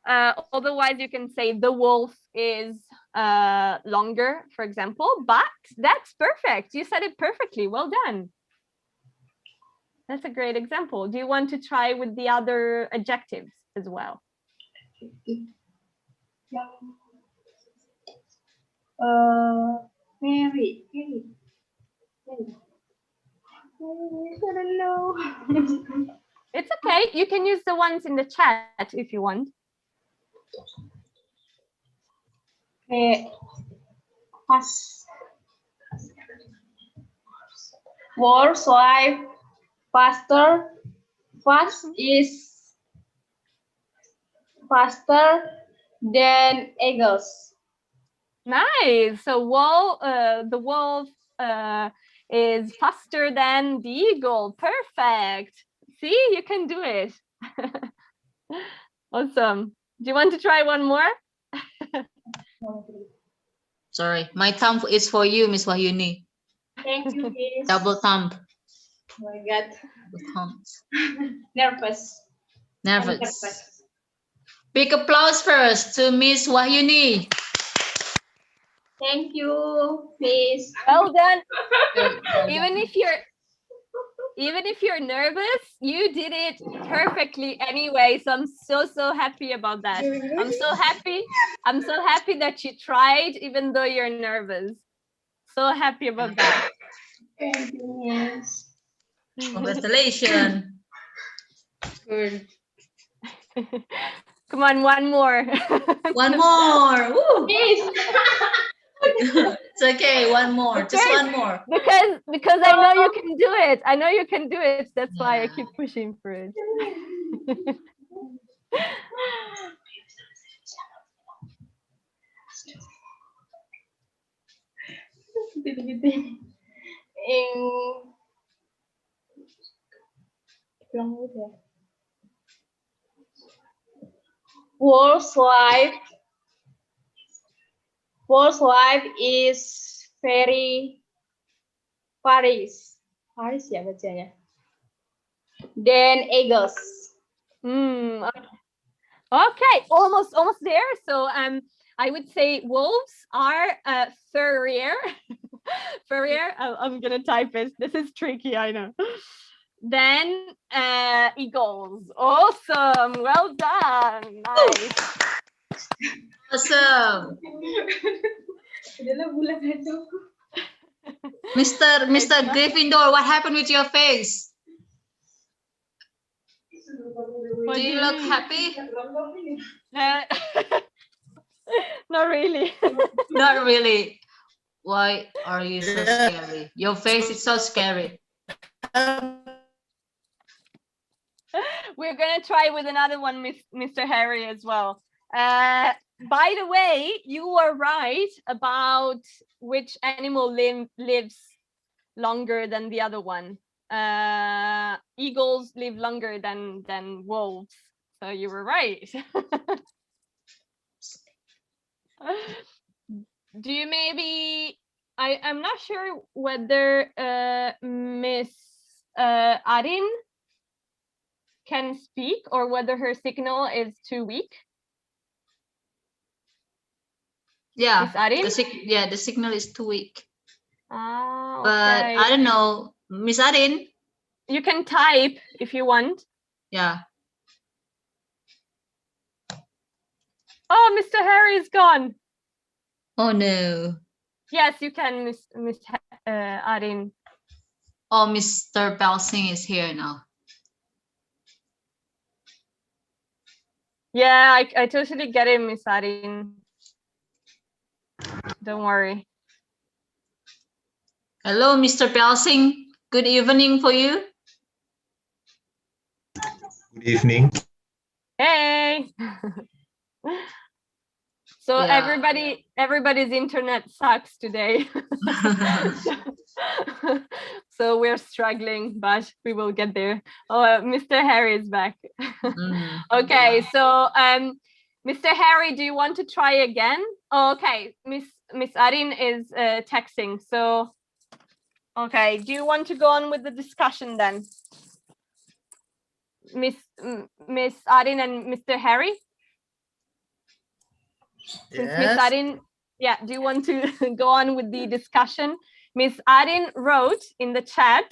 Otherwise, you can say the wolf is longer, for example. But that's perfect. You said it perfectly. Well done. That's a great example. Do you want to try with the other adjectives as well? Mary. I don't know. It's okay. You can use the ones in the chat if you want. Fast. Wolves life faster. Fast is faster than eagles. Nice. So the wolf is faster than the eagle. Perfect. See, you can do it. Awesome. Do you want to try one more? Sorry, my thumb is for you, Miss Wahyuni. Thank you, Miss. Double thumb. Oh my God. Double thumbs. Nervous. I'm Nervous. Big applause first to Miss Wahyuni. Thank you, Miss. Well done. Well Even done. if you're nervous, you did it perfectly anyway. So I'm so happy about that. I'm so happy that you tried even though you're nervous. So happy about that. Thank you, Miss. Congratulations. Good. Come on, one more. One more. Woo. Miss. It's okay. One more. Just Okay. one more. Because I know you can do it. I know you can do it. That's why I Yeah. keep pushing for it. Wolf's life is very Paris. Paris ya bacanya. Then Eagles. Okay, almost there. So I would say wolves are furrier. Furrier. I'm gonna type it. This is tricky, I know. Then eagles. Awesome. Well done. Nice. Awesome. Mr. Gryffindor, what happened with your face? What Do you look mean? happy? Not really. Not really. Why are you so scary? Your face is so scary. We're gonna try with another one, Mr. Harry, as well. By the way, you were right about which animal lives longer than the other one. Eagles live longer than wolves, so you were right. Do you maybe? I'm not sure whether Miss Arin can speak or whether her signal is too weak. Yeah, Miss Arin? the signal is too weak. Ah, But okay. I don't know, Miss Arin. You can type if you want. Yeah. Oh, Mr. Harry is gone. Oh no. Yes, you can, Miss Arin. Oh, Mr. Belsing is here now. Yeah, I totally get it, Miss Arin. Don't worry. Hello, Mr. Belsing. Good evening for you. Good evening. Hey. So Yeah. everybody's internet sucks today. So we're struggling, but we will get there. Oh, Mr. Harry is back. Okay, so Mr. Harry, do you want to try again? Oh, okay, Miss Arin is texting. So okay, do you want to go on with the discussion then? Miss Arin and Mr. Harry? Since Miss Yes. Arin, yeah, do you want to go on with the discussion? Miss Arin wrote in the chat,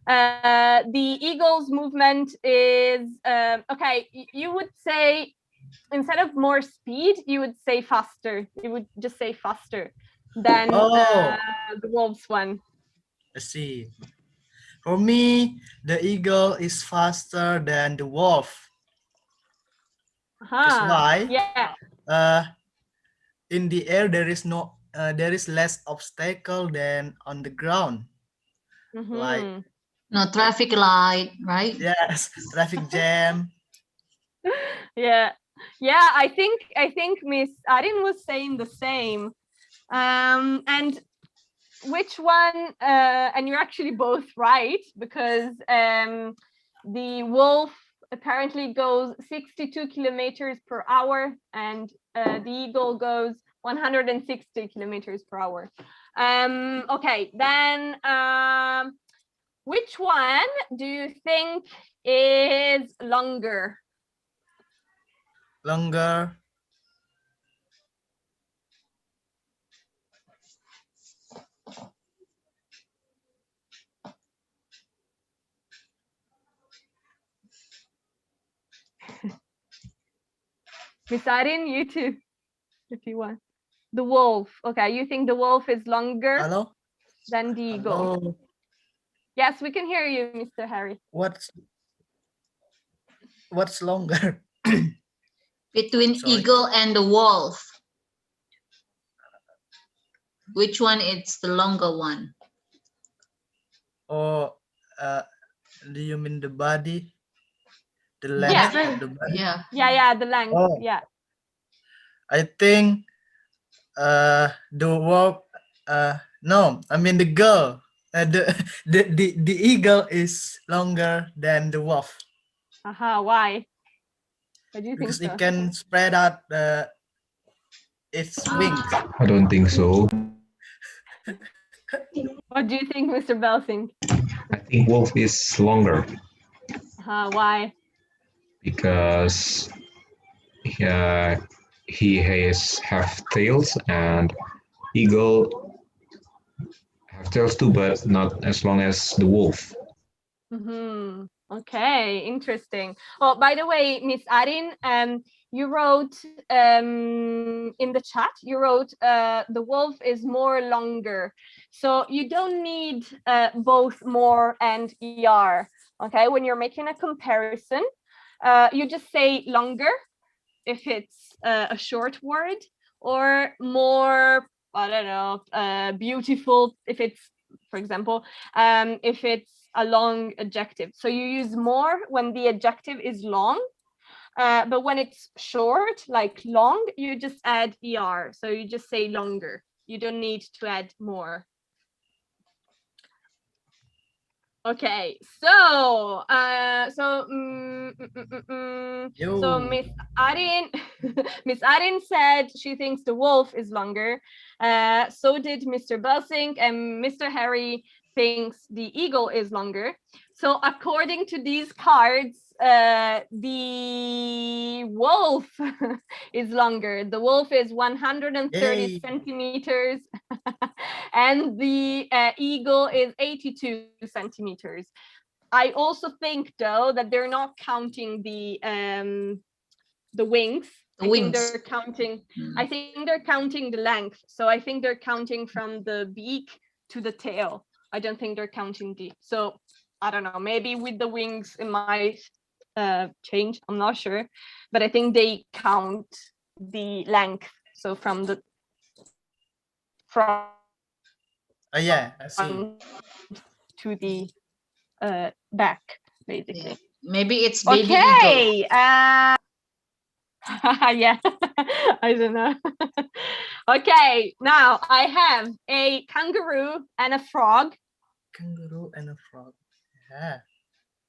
the Eagles movement is, okay, you would say, instead of more speed, you would say faster. You would just say faster than the Wolves one. I see. For me, the eagle is faster than the wolf. That's why Yeah. In the air there is less obstacle than on the ground. Like no traffic light, right? Yes, traffic jam. Yeah, I think Miss Arin was saying the same. And which one? And you're actually both right, because the wolf apparently goes 62 kilometers per hour, and the eagle goes 160 kilometers per hour. Okay, then which one do you think is longer? Longer. Miss Arin, you too, if you want. The wolf. Okay, you think the wolf is longer Hello? than the eagle? Hello? Yes, we can hear you, Mr. Harry. What's longer? Between Sorry. eagle and the wolf. Which one is the longer one? Or do you mean the body? The Yeah. length of the body? Yeah. Yeah, the length. Oh. Yeah. I think the wolf no, I mean the girl. The eagle is longer than the wolf Why? Why do you because think so? it can spread out its wings. I don't think so. What do you think, Mr. Belsing? I think wolf is longer Why? because he has have tails, and eagle have tails too, but not as long as the wolf. Okay, interesting. Oh, by the way, Miss Arin, you wrote in the chat, you wrote the wolf is more longer. So you don't need both more and er. Okay, when you're making a comparison, you just say longer if it's a short word, or more, I don't know, beautiful if it's, for example, if it's a long adjective. So you use more when the adjective is long, but when it's short, like long, you just add er. So you just say longer. You don't need to add more. Okay, so so Miss Arin, Miss Arin said she thinks the wolf is longer. So did Mr. Belsing, and Mr. Harry thinks the eagle is longer. So according to these cards, the wolf is longer. The wolf is 130 centimeters, and the eagle is 82 centimeters. I also think, though, that they're not counting the wings. I think they're counting. I think they're counting the length. So I think they're counting from the beak to the tail. I don't think they're counting the. So I don't know. Maybe with the wings it might change. I'm not sure, but I think they count the length. So from the yeah, I see. To the back, basically. Yeah. Maybe it's baby okay. eagle. Yeah, I don't know. Okay, now I have a kangaroo and a frog. Kangaroo and a frog. Yeah.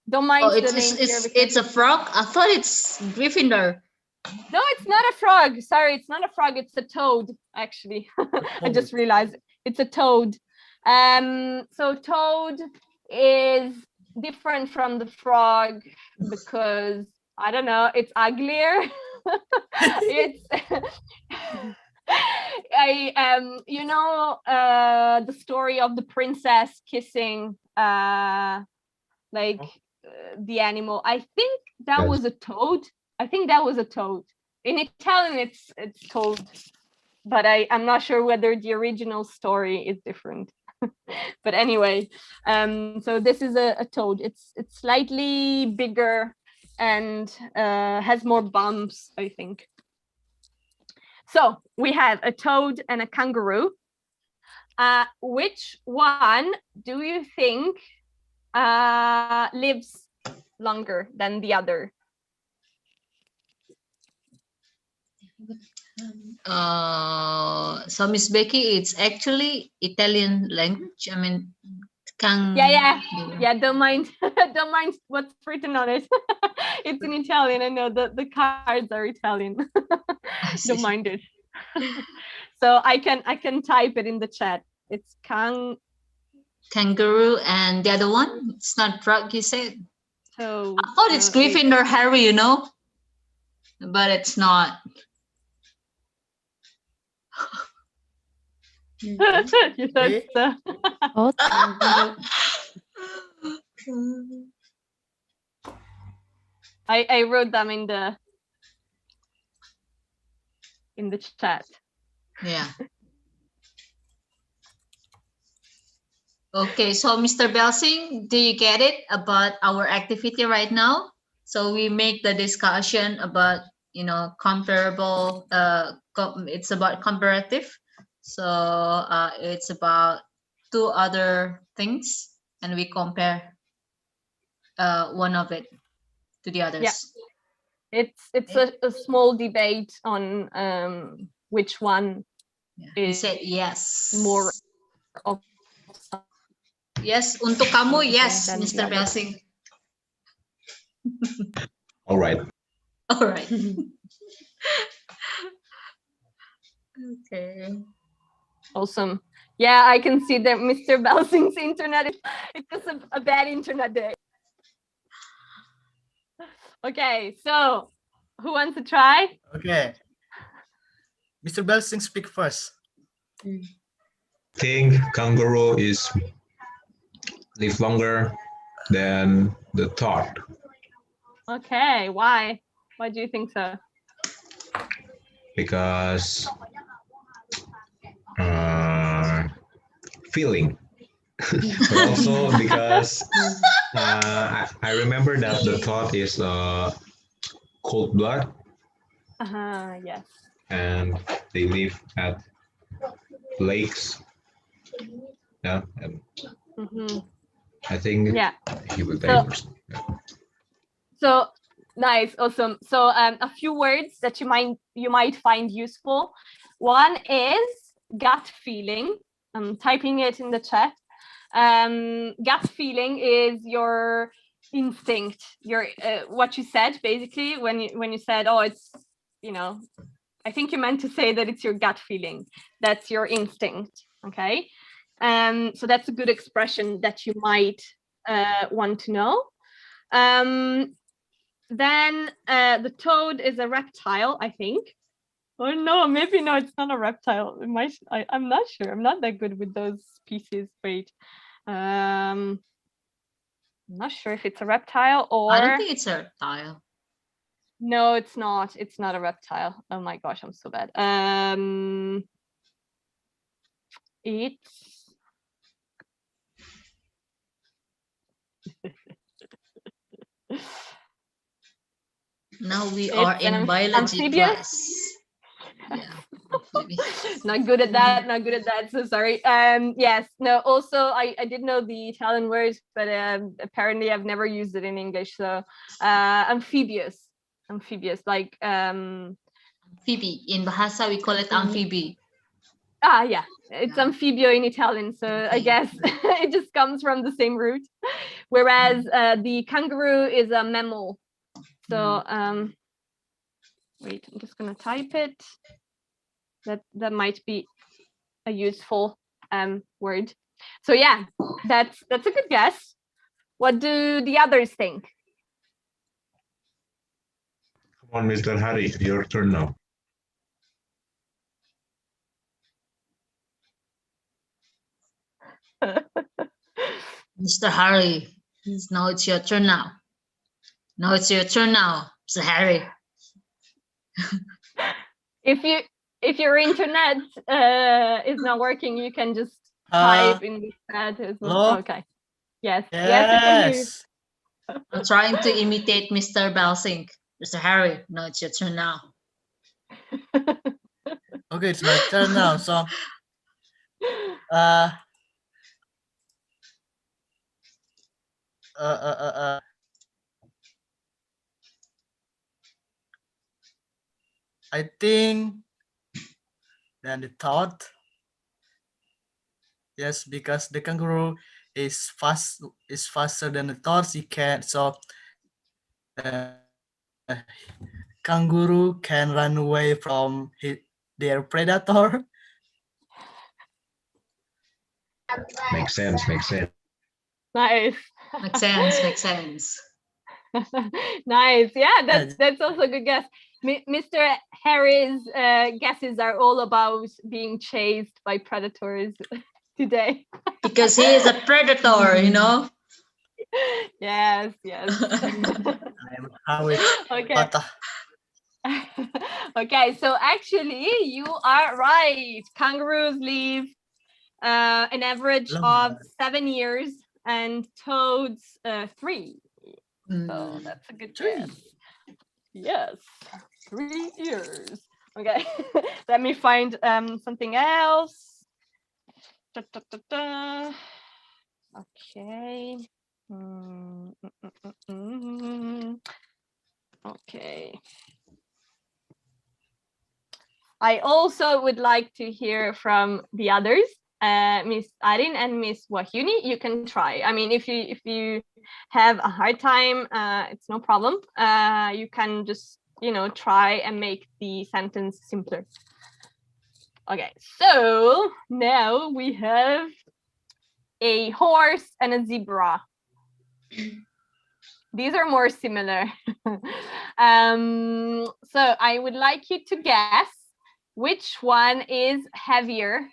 Don't mind Oh, the name here. it's a frog? I thought it's Gryffindor. No, it's not a frog. Sorry, it's not a frog. It's a toad, actually. I just realized it's a toad. So toad is different from the frog because, I don't know, it's uglier. It's you know the story of the princess kissing the animal. I think that was a toad. I think that was a toad. In Italian it's toad, but I'm not sure whether the original story is different. But anyway, so this is a toad. It's slightly bigger and has more bumps, I think. So we have a toad and a kangaroo. Which one do you think lives longer than the other? So Miss Becky, it's actually Italian language. I mean, yeah. Don't mind, don't mind what's written on it. It's in Italian. I know the cards are Italian. I see. Don't mind it. So I can type it in the chat. It's Kangaroo, and the other one, it's not drug, you said. so. I thought it's Gryffindor, Harry, you know, but it's not. You said so. Oh, I wrote them in the chat. Yeah. Okay, so Mr. Belsing, do you get it about our activity right now? So we make the discussion about, you know, comparable, it's about comparative. So it's about two other things and we compare one of it to the others. Yeah. It's a small debate on which one He is said yes. more of Yes, untuk kamu, something yes, than the Mr. other. Belsing. All right. All right. Okay. Awesome. Yeah, I can see that Mr. Belsing's internet it's just a bad internet day. Okay, so who wants to try? Okay. Mr. Belsing, speak first. Think kangaroo is live longer than the thought Okay, why? Why do you think so? because feeling, but also because I remember that the thought is cold blood Yes. and they live at lakes. Yeah, and I think Yeah. he was So- dangerous. So nice, awesome. So a few words that you might find useful. One is gut feeling. I'm typing it in the chat. Gut feeling is your instinct, your what you said basically when you said, oh, it's, you know, I think you meant to say that it's your gut feeling. That's your instinct. Okay. So that's a good expression that you might want to know. Then the toad is a reptile, I think. Or no, maybe no, it's not a reptile. It might, I'm not sure. I'm not that good with those species. Wait. I'm not sure if it's a reptile or I don't think it's a reptile. no, it's not. It's not a reptile. Oh my gosh, I'm so bad. It's Now we It's are an in biology amphibious? class. Yeah. amphibious. not good at that. Not good at that. So sorry. Yes. No. Also, I did know the Italian words, but apparently I've never used it in English. So amphibious, like Amphibie. In Bahasa, we call it amphibie. yeah, it's Yeah. amphibio in Italian. So I Okay. guess it just comes from the same root. Whereas the kangaroo is a mammal. So wait, I'm just gonna type it. That might be a useful word. So yeah, that's a good guess. What do the others think? Come on, Mr. Hari, your turn now. Mr. Harry, now it's your turn now. Now it's your turn now, Mr. Harry. If your internet is not working, you can just type in the chat as well. hello? Okay. Yes. Yes, I can hear you. Yes. I'm trying to imitate Mr. Belsing. Mr. Harry, now it's your turn now. Okay, it's my turn now. So, I think then the thought. Yes, because the kangaroo is faster than the thought. He can so kangaroo can run away from their predator. Makes sense. Makes sense. Nice. Makes sense. Makes sense. Nice. Yeah, that's also a good guess. Mr. Harry's guesses are all about being chased by predators today. Because he is a predator, you know. Yes, yes. I'm Harry Okay. Potter. Okay, so actually you are right. Kangaroos live an average of 7 years and toads 3. So that's a good guess. Yes, 3 years. Okay, let me find something else. Okay. Okay. I also would like to hear from the others, Miss Arin and Miss Wahyuni. You can try. I mean, if you have a hard time, it's no problem. You can just try and make the sentence simpler. Okay, so now we have a horse and a zebra. These are more similar. So I would like you to guess which one is heavier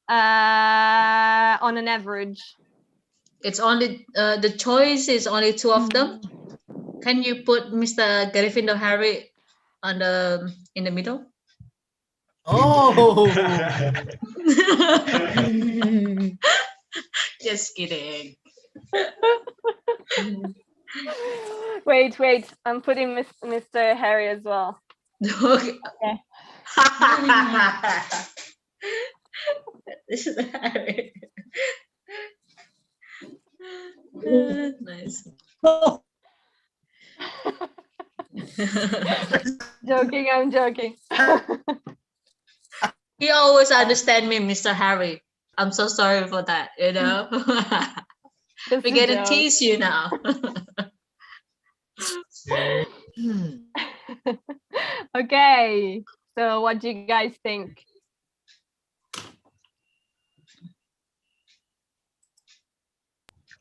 on an average. It's only the choice is only 2 of them. Can you put Mr. Gryffindor Harry in the middle? Oh. Just kidding. Wait. I'm putting Mr. Harry as well. Okay. Okay. This is Harry. Nice. Joking, I'm joking. He always understand me, Mr. Harry. I'm so sorry for that, you know. Just We're a gonna joke. tease you now. Okay, so what do you guys think?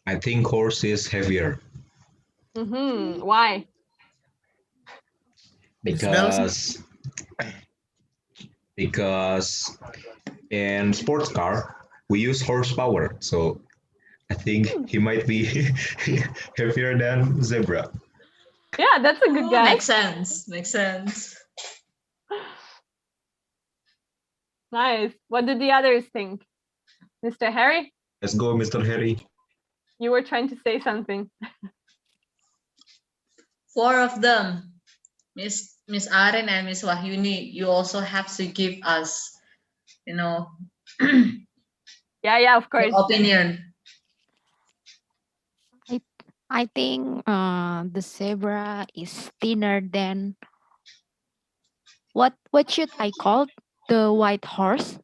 I think horse is heavier Why? because in sports car we use horsepower, so I think he might be heavier than zebra. Yeah, that's a good guess. Makes sense. Makes sense. Nice. What did the others think? Mr. Harry, Let's go, Mr. Harry. you were trying to say something. 4 of them. Miss Aren and Miss Wahyuni, you also have to give us, Yeah, of course. your opinion. I think the zebra is thinner than what should I call the white horse?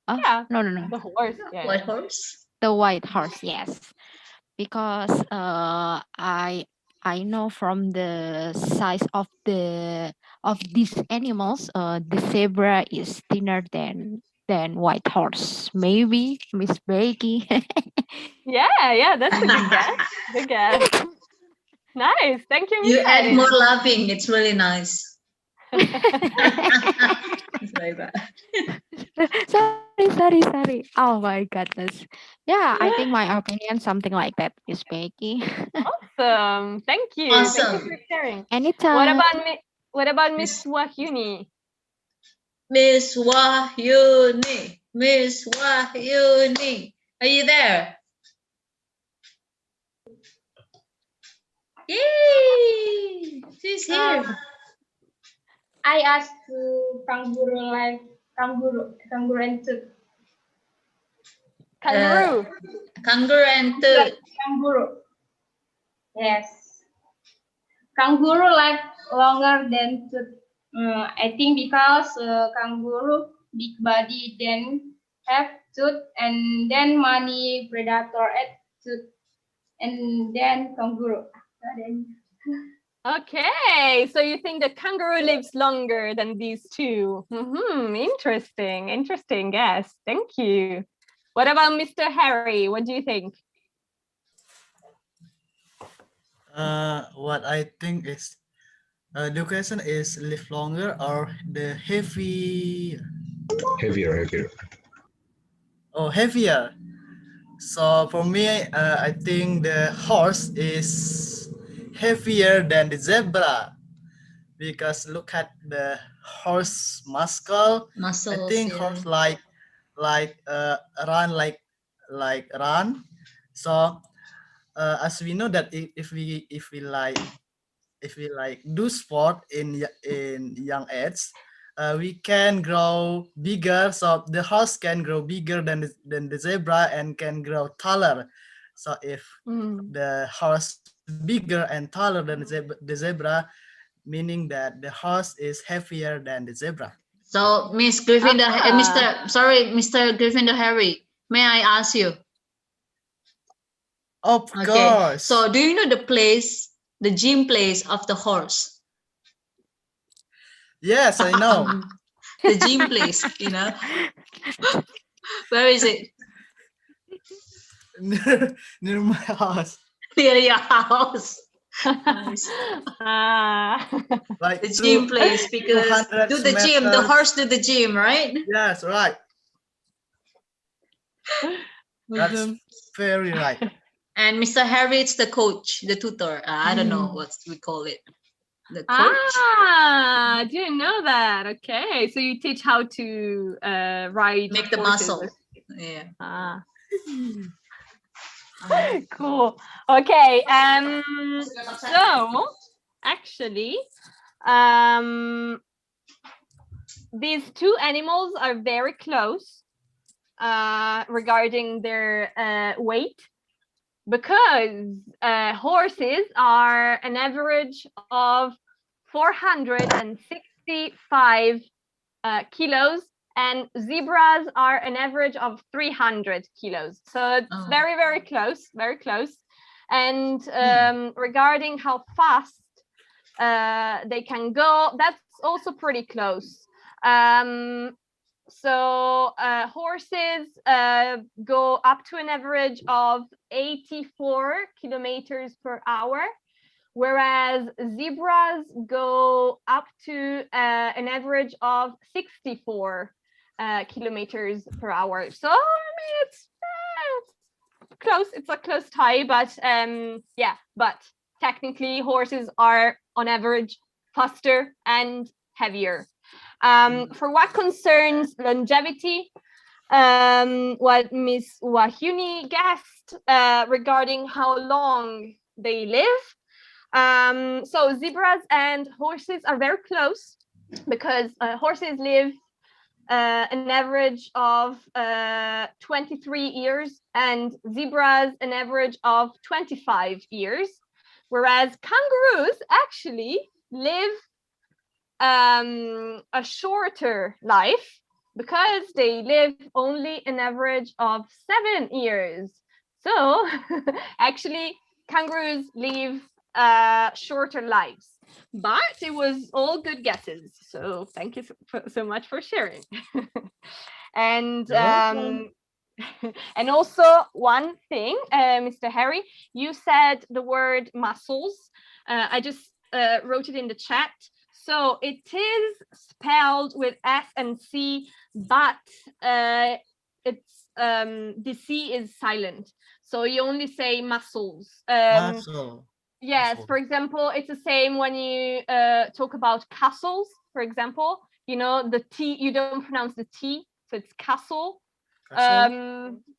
Yeah. No. The horse. Yeah. White horse? The white horse, yes. Because I know from the size of these animals, the zebra is thinner than white horse. Maybe Miss Becky. Yeah, that's a good guess. Good guess. Nice. Thank you, You Miss add Arin. more laughing. It's really nice. It's like that. sorry. Oh my goodness. Yeah, I think my opinion something like that, Miss Becky. Awesome. Thank you. Thank you Awesome. for sharing. Anytime. What about Miss Wahyuni? Miss Wahyuni. Miss Wahyuni. Are you there? Yay! She's here. I asked to kangaroo and tooth. Kangaroo. Kangaroo and tooth. Kangaroo. Yes. Kangaroo live longer than tooth. I think because kangaroo big body then have tooth and then money predator at tooth and then kangaroo. Okay, so you think the kangaroo lives longer than these two? Interesting guess. Thank you. What about Mr. Harry? What do you think? What I think is the question is live longer or the heavy. Heavier. Oh, heavier. So for me, I think the horse is heavier than the zebra because look at the horse muscle. I Muscles, think yeah. horse like run run. So as we know that if we like do sport in young age, we can grow bigger. So the horse can grow bigger than the zebra and can grow taller. So if the horse bigger and taller than the zebra, meaning that the horse is heavier than the zebra. So Miss Griffin, Mr. Griffin Harry, may I ask you? Of Okay. course. So do you know the gym place of the horse? Yes, I know. The gym place, you know. Where is it? near my house. Near your house. Like the gym place, because do the gym, the horse do the gym, right? Yes, right. That's very right. And Mr. Harry is the coach, the tutor. I don't know what we call it. The coach. I didn't know that. Okay, so you teach how to ride, make the horses. muscle. Yeah. Cool. Okay. So actually, these two animals are very close regarding their weight, because horses are an average of 465 kilos, and zebras are an average of 300 kilos. So it's very, very close, very close. And regarding how fast they can go, that's also pretty close. So horses go up to an average of 84 kilometers per hour, whereas zebras go up to an average of 64 kilometers per hour. So I mean, it's close. It's a close tie, but yeah. But technically, horses are on average faster and heavier. For what concerns longevity, what Miss Wahuni guessed regarding how long they live. So zebras and horses are very close, because horses live an average of 23 years and zebras an average of 25 years, whereas kangaroos actually live a shorter life, because they live only an average of 7 years. So actually kangaroos live shorter lives, but it was all good guesses. So thank you so much for sharing. And and also one thing, Mr. Harry, you said the word muscles. I just wrote it in the chat. So it is spelled with S and C, but it's the C is silent. So you only say muscles. Muscle. Yes, muscle. For example, it's the same when you talk about castles, for example. You know, the T, you don't pronounce the T, so it's castle.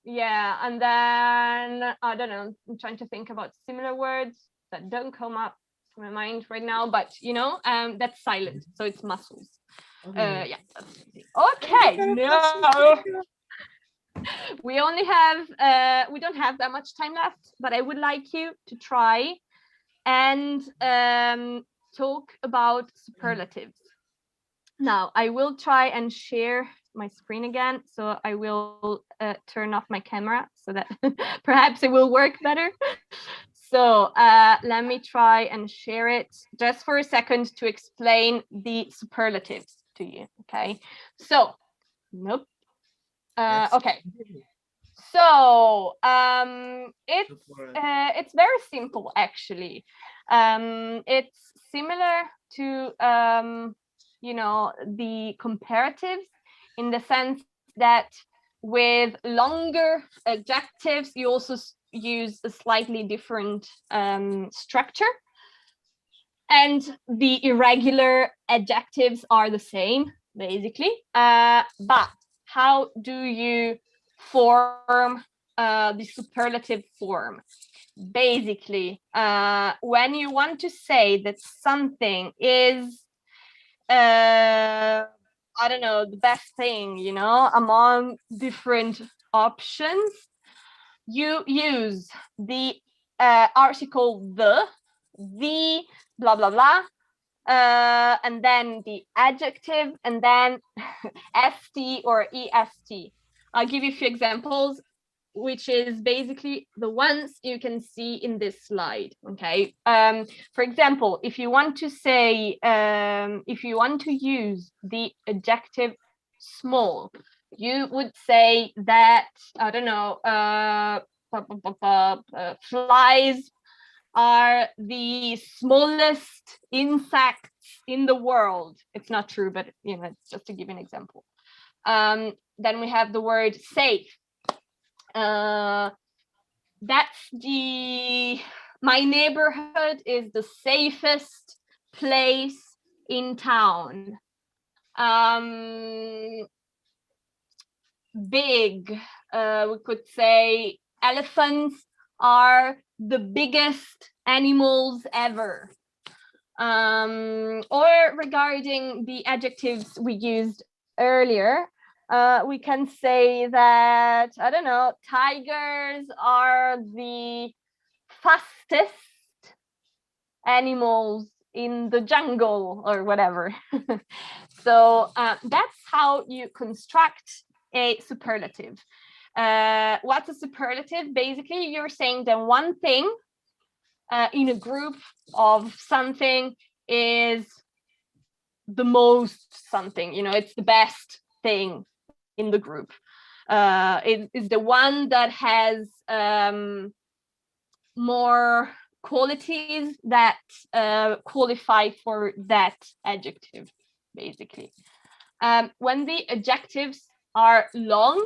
Yeah, and then, I don't know, I'm trying to think about similar words that don't come up to my mind right now, but you know, that's silent, so it's muscles. Yeah. Okay, no. We only have, we don't have that much time left, but I would like you to try and talk about superlatives. Now, I will try and share my screen again, so I will turn off my camera so that perhaps it will work better. So let me try and share it just for a second to explain the superlatives to you. Okay. So, nope. Okay. So it's very simple actually. It's similar to you know, the comparatives, in the sense that with longer adjectives you also use a slightly different structure, and the irregular adjectives are the same basically, but how do you form the superlative form? Basically, when you want to say that something is I don't know, the best thing, you know, among different options, you use the article the blah blah blah, and then the adjective, and then st or est. I'll give you a few examples, which is basically the ones you can see in this slide. Okay. For example, if you want to say, if you want to use the adjective small, you would say that, I don't know, flies are the smallest insects in the world. It's not true, but you know, it's just to give an example. Then we have the word safe. That's my neighborhood is the safest place in town. Big, we could say elephants are the biggest animals ever. Or regarding the adjectives we used earlier, we can say that, I don't know, tigers are the fastest animals in the jungle or whatever. So that's how you construct a superlative. What's a superlative? Basically, you're saying that one thing in a group of something is the most something, you know, it's the best thing in the group. It is the one that has more qualities that qualify for that adjective, basically. When the adjectives are long,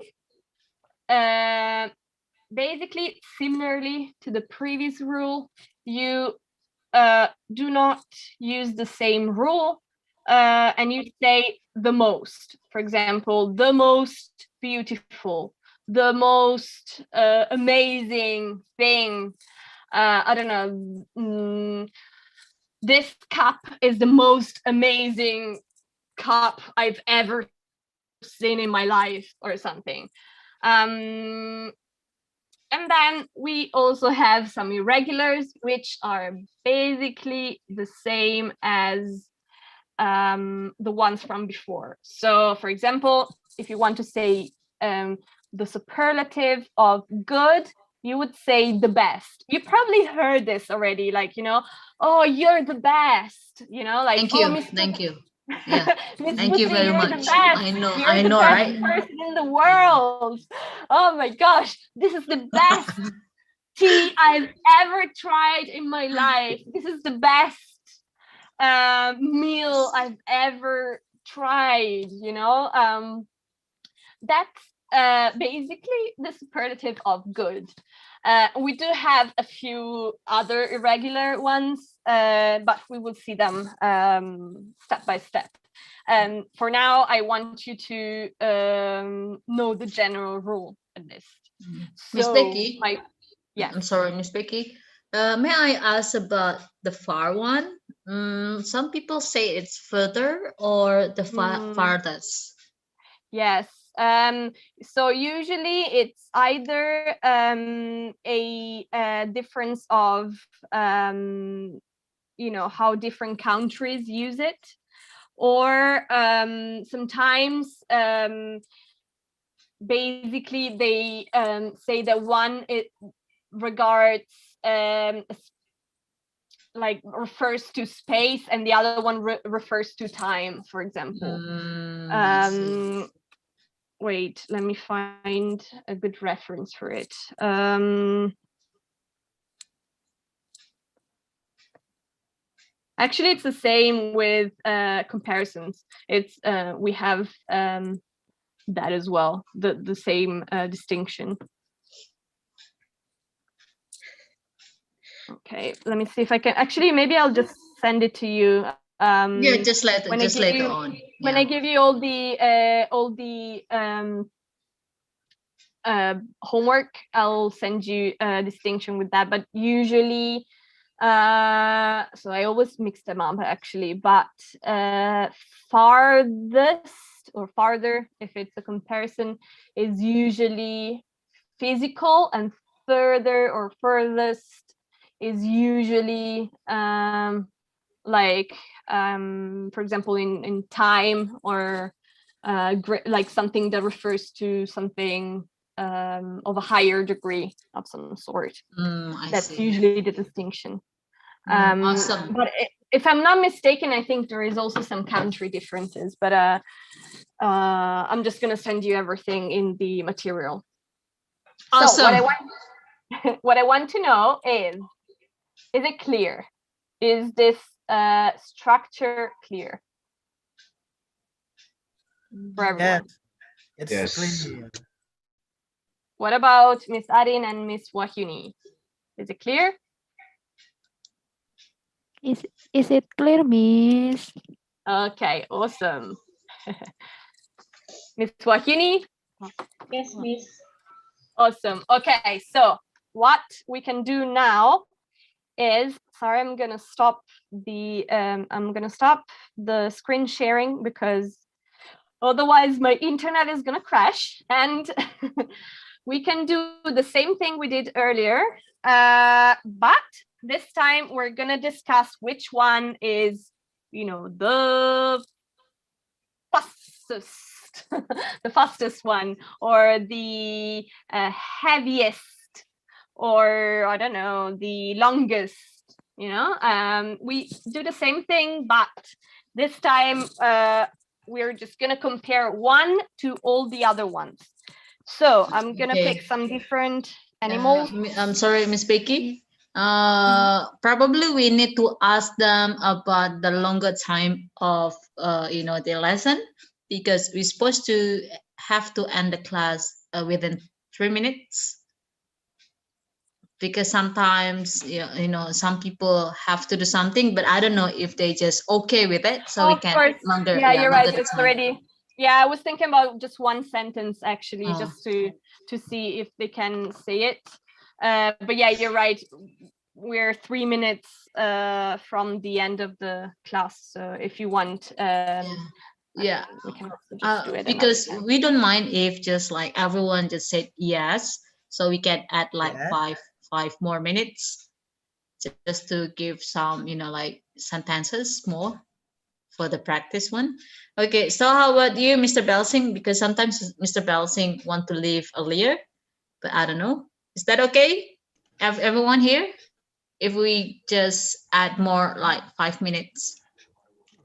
basically similarly to the previous rule, you do not use the same rule, and you say the most. For example, the most beautiful, the most amazing thing. I don't know. This cup is the most amazing cup I've ever seen in my life, or something. And then we also have some irregulars, which are basically the same as the ones from before. So, for example, if you want to say the superlative of good, you would say the best. You probably heard this already, like, you know, oh, you're the best, you know, like, Thank you. oh, Mr. Thank you. Yeah. Miss Thank you Butzi, very you're much. the best. I know, You're the best right? person in the world. Oh my gosh, this is the best tea I've ever tried in my life. This is the best meal I've ever tried, you know. That's basically the superlative of good. We do have a few other irregular ones, but we will see them step by step. For now, I want you to know the general rule at least. Miss So, Becky? yeah. I'm sorry, Miss Becky. May I ask about the far one? Some people say it's further or the farthest. Yes. So usually it's either a difference of you know, how different countries use it, or sometimes basically they say that one it regards like refers to space and the other one refers to time, for example. Wait, let me find a good reference for it. Actually, it's the same with comparisons. It's we have that as well, the same distinction. Okay, let me see if I can. Actually, maybe I'll just send it to you. Yeah, just later on. When I give you all the homework, I'll send you a distinction with that. But usually, so I always mix them up actually. But farthest or farther, if it's a comparison, is usually physical, and further or furthest is usually like for example in time, or like something that refers to something of a higher degree of some sort. That's usually the distinction. Awesome. But if I'm not mistaken, I think there is also some country differences, but I'm just going to send you everything in the material. Awesome. So what I want to know is it clear? Is this structure clear for everyone? Yes, it's clear. What about Miss Arin and Miss Wahyuni? Is it clear? Is it clear, Miss? Okay, awesome. Miss Wahyuni? Yes, Miss. Awesome. Okay, so what we can do now is, sorry, I'm gonna stop the screen sharing because otherwise my internet is gonna crash, and we can do the same thing we did earlier, but this time we're gonna discuss which one is, you know, the fastest, the fastest one, or the heaviest, or I don't know, the longest, you know. We do the same thing, but this time we're just gonna compare one to all the other ones. So I'm gonna pick some different animals. I'm sorry, Miss Becky. Probably we need to ask them about the longer time of you know, the lesson, because we're supposed to have to end the class within 3 minutes. Because sometimes you know, some people have to do something, but I don't know if they just okay with it, so we can longer. Yeah, you're right. It's already. Yeah, I was thinking about just one sentence actually, just to see if they can say it. But yeah, you're right. We're 3 minutes from the end of the class, so if you want, yeah, we can also just do it. Because we don't mind if just like everyone just said yes, so we can add like 5 more minutes just to give some, you know, like sentences more for the practice one. Okay, so how about you, Mr. Belsing? Because sometimes Mr. Belsing want to leave earlier, but I don't know. Is that okay? Everyone here? If we just add more like 5 minutes.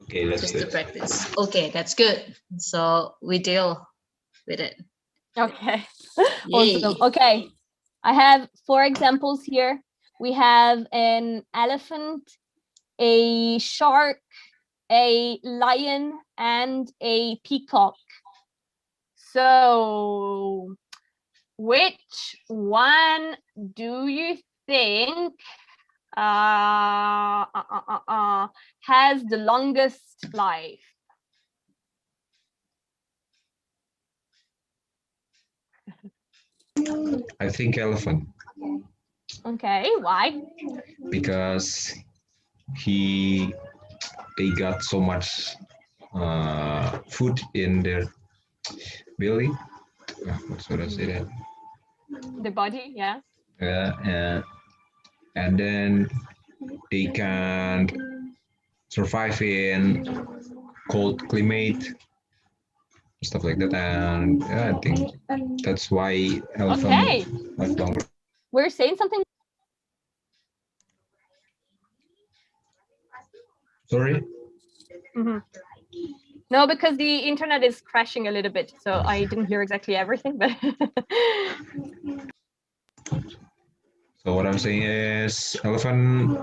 Okay, let's just do to it. practice. Okay, that's good. So we deal with it. Okay. Awesome. Okay. I have 4 examples here. We have an elephant, a shark, a lion, and a peacock. So, which one do you think has the longest life? I think elephant. Okay, why? Because they got so much food in their belly. What should I say that? The body, yeah. And then they can survive in cold climate, stuff like that. And yeah, I think that's why elephant live longer. We're saying something. Sorry. No, because the internet is crashing a little bit, so I didn't hear exactly everything. But So what I'm saying is elephant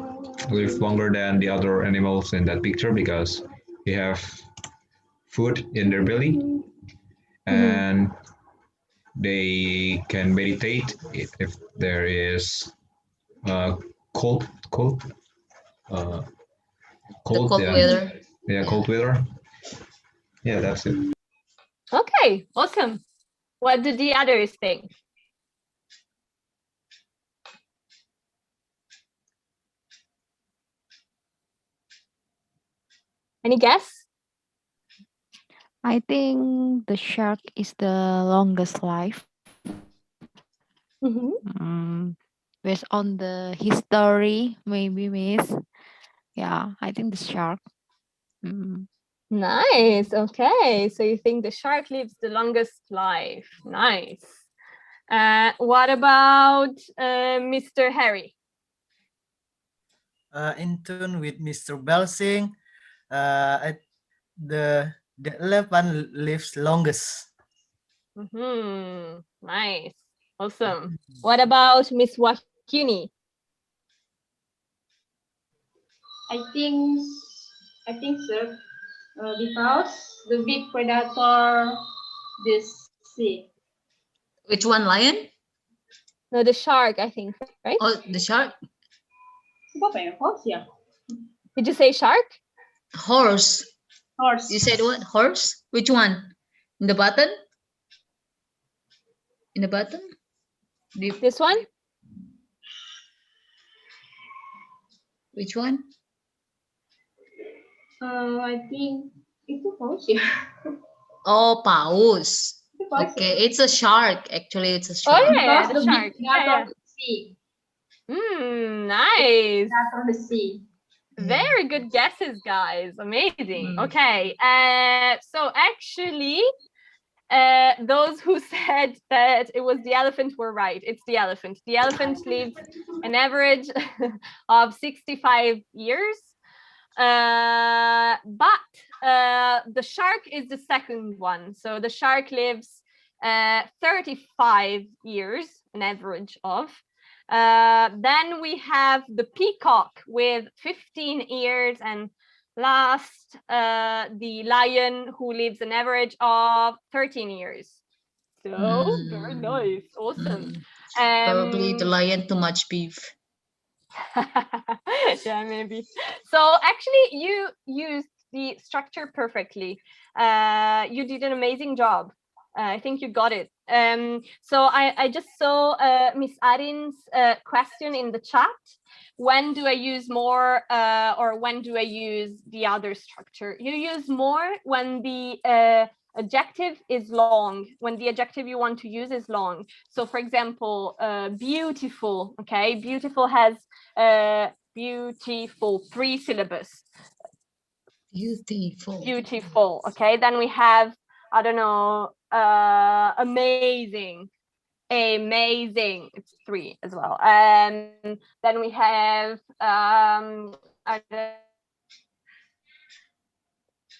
live longer than the other animals in that picture because they have food in their belly and they can meditate if there is cold uh, cold cold yeah, weather. yeah, cold weather. Yeah, that's it. okay, awesome. What do the others think? Any guess? I think the shark is the longest life. Based on the history, maybe, Miss. Yeah, I think the shark. Nice. Okay, so you think the shark lives the longest life? Nice. What about Mr. Harry? In tune with Mr. Belsing, the elephant lives longest. Nice. Awesome. What about Miss Wahini? I think so. Because the big predator, this sea. Which one, lion? No, the shark, I think, right? Oh, the shark. Horse, yeah. Did you say shark? Horse. Horse. You said what? Horse? Which one? In the button? In the button? This one? Which one? I think it's a horse, yeah. Oh, paus. Okay, it's a shark. Actually, it's a shark. Oh yeah, Because the shark. big predator of the sea. Nice. Predator of the sea. Very good guesses, guys. Amazing. Okay. So actually, those who said that it was the elephant were right. It's the elephant. The elephant lives an average of 65 years. But the shark is the second one. So the shark lives 35 years, an average of. Then we have the peacock with 15 years, and last the lion, who lives an average of 13 years. So very nice, awesome. Probably the lion too much beef. Yeah, maybe. So actually you used the structure perfectly. You did an amazing job. I think you got it. So I just saw Miss Arin's question in the chat. When do I use more or when do I use the other structure? You use more when the adjective is long, when the adjective you want to use is long. So for example, beautiful, okay? Beautiful has beautiful, 3 syllables. Beautiful, okay? Then we have, I don't know, amazing, it's 3 as well. And then we have, I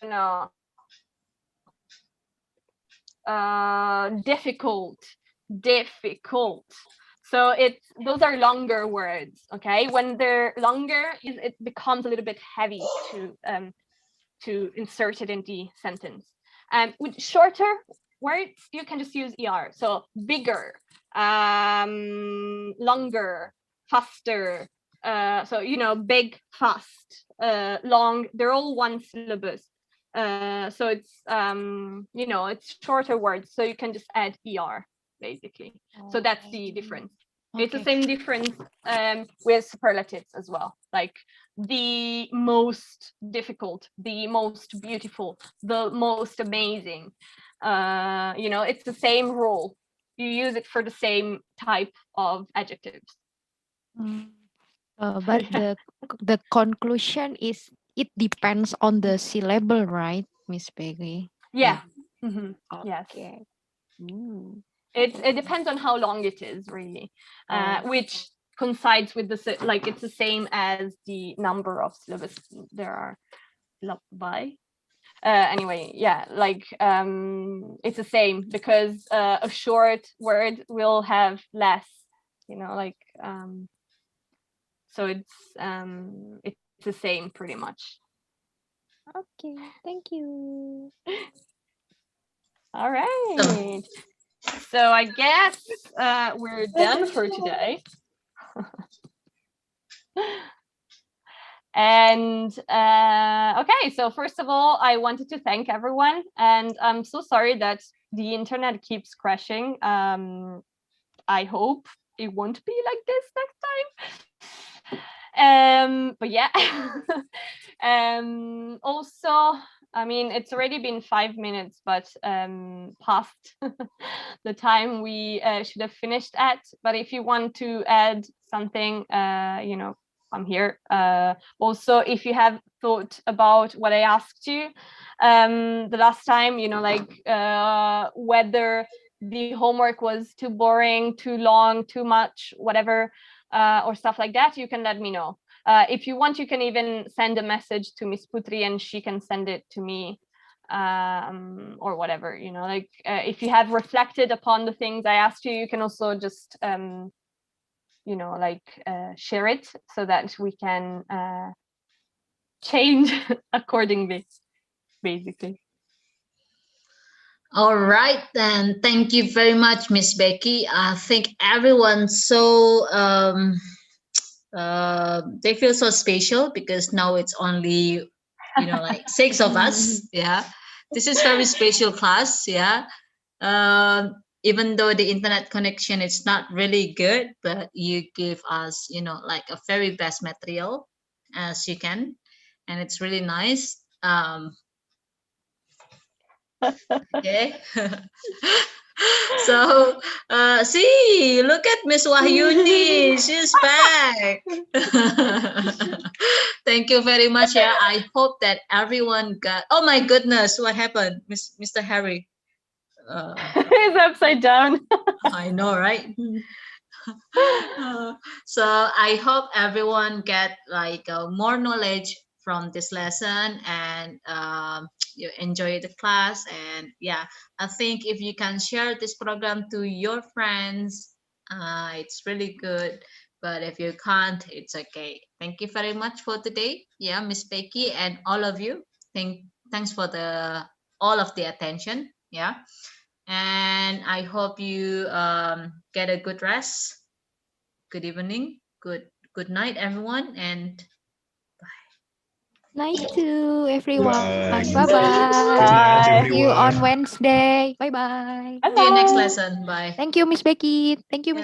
don't know, difficult. So those are longer words, okay? When they're longer, it becomes a little bit heavy to insert it in the sentence. With shorter words, you can just use er. So bigger, longer, faster. So big, fast, long. They're all one syllabus. So it's it's shorter words. So you can just add er basically. So that's the difference. Okay. It's the same difference with superlatives as well. Like the most difficult, the most beautiful, the most amazing. It's the same rule. You use it for the same type of adjectives. But the conclusion is it depends on the syllable, right, Miss Peggy? Yeah. Yes. Okay. It depends on how long it is, really. Which coincides with like it's the same as the number of syllables there are by. Anyway, yeah, like it's the same because a short word will have less, you know, like so it's the same pretty much. Okay, thank you. All right. So I guess we're done for today. And okay, so first of all, I wanted to thank everyone, and I'm so sorry that the internet keeps crashing. I hope it won't be like this next time. But yeah. Also, I mean, it's already been 5 minutes, but past the time we should have finished at. But if you want to add something, you know, I'm here. Also, if you have thought about what I asked you the last time, you know, like whether the homework was too boring, too long, too much, whatever, or stuff like that, you can let me know. If you want, you can even send a message to Miss Putri and she can send it to me, or whatever, you know, like if you have reflected upon the things I asked you, you can also just you know, like share it so that we can change accordingly, basically. All right, then. Thank you very much, Miss Becky. I think everyone's so they feel so special because now it's only, you know, like 6 of us. Yeah, this is very special class. Yeah. Even though the internet connection is not really good, but you give us, you know, like a very best material as you can, and it's really nice. Okay. So see, look at Miss Wahyuni, she's back. Thank you very much. Yeah, I hope that everyone got. Oh my goodness, what happened, Mr. Harry? It's upside down. I know, right? So I hope everyone get like more knowledge from this lesson, and you enjoy the class. And yeah, I think if you can share this program to your friends, it's really good. But if you can't, it's okay. Thank you very much for today. Yeah, Miss Becky and all of you. Thanks for all of the attention. Yeah. And I hope you get a good rest. Good evening, good night, everyone, and Night to everyone. Bye. Bye Good night, bye. See Bye. you on everyone. Wednesday. Bye bye. see you next Bye. lesson. Bye. Thank you, Miss Becky. Thank you, Miss. Yeah.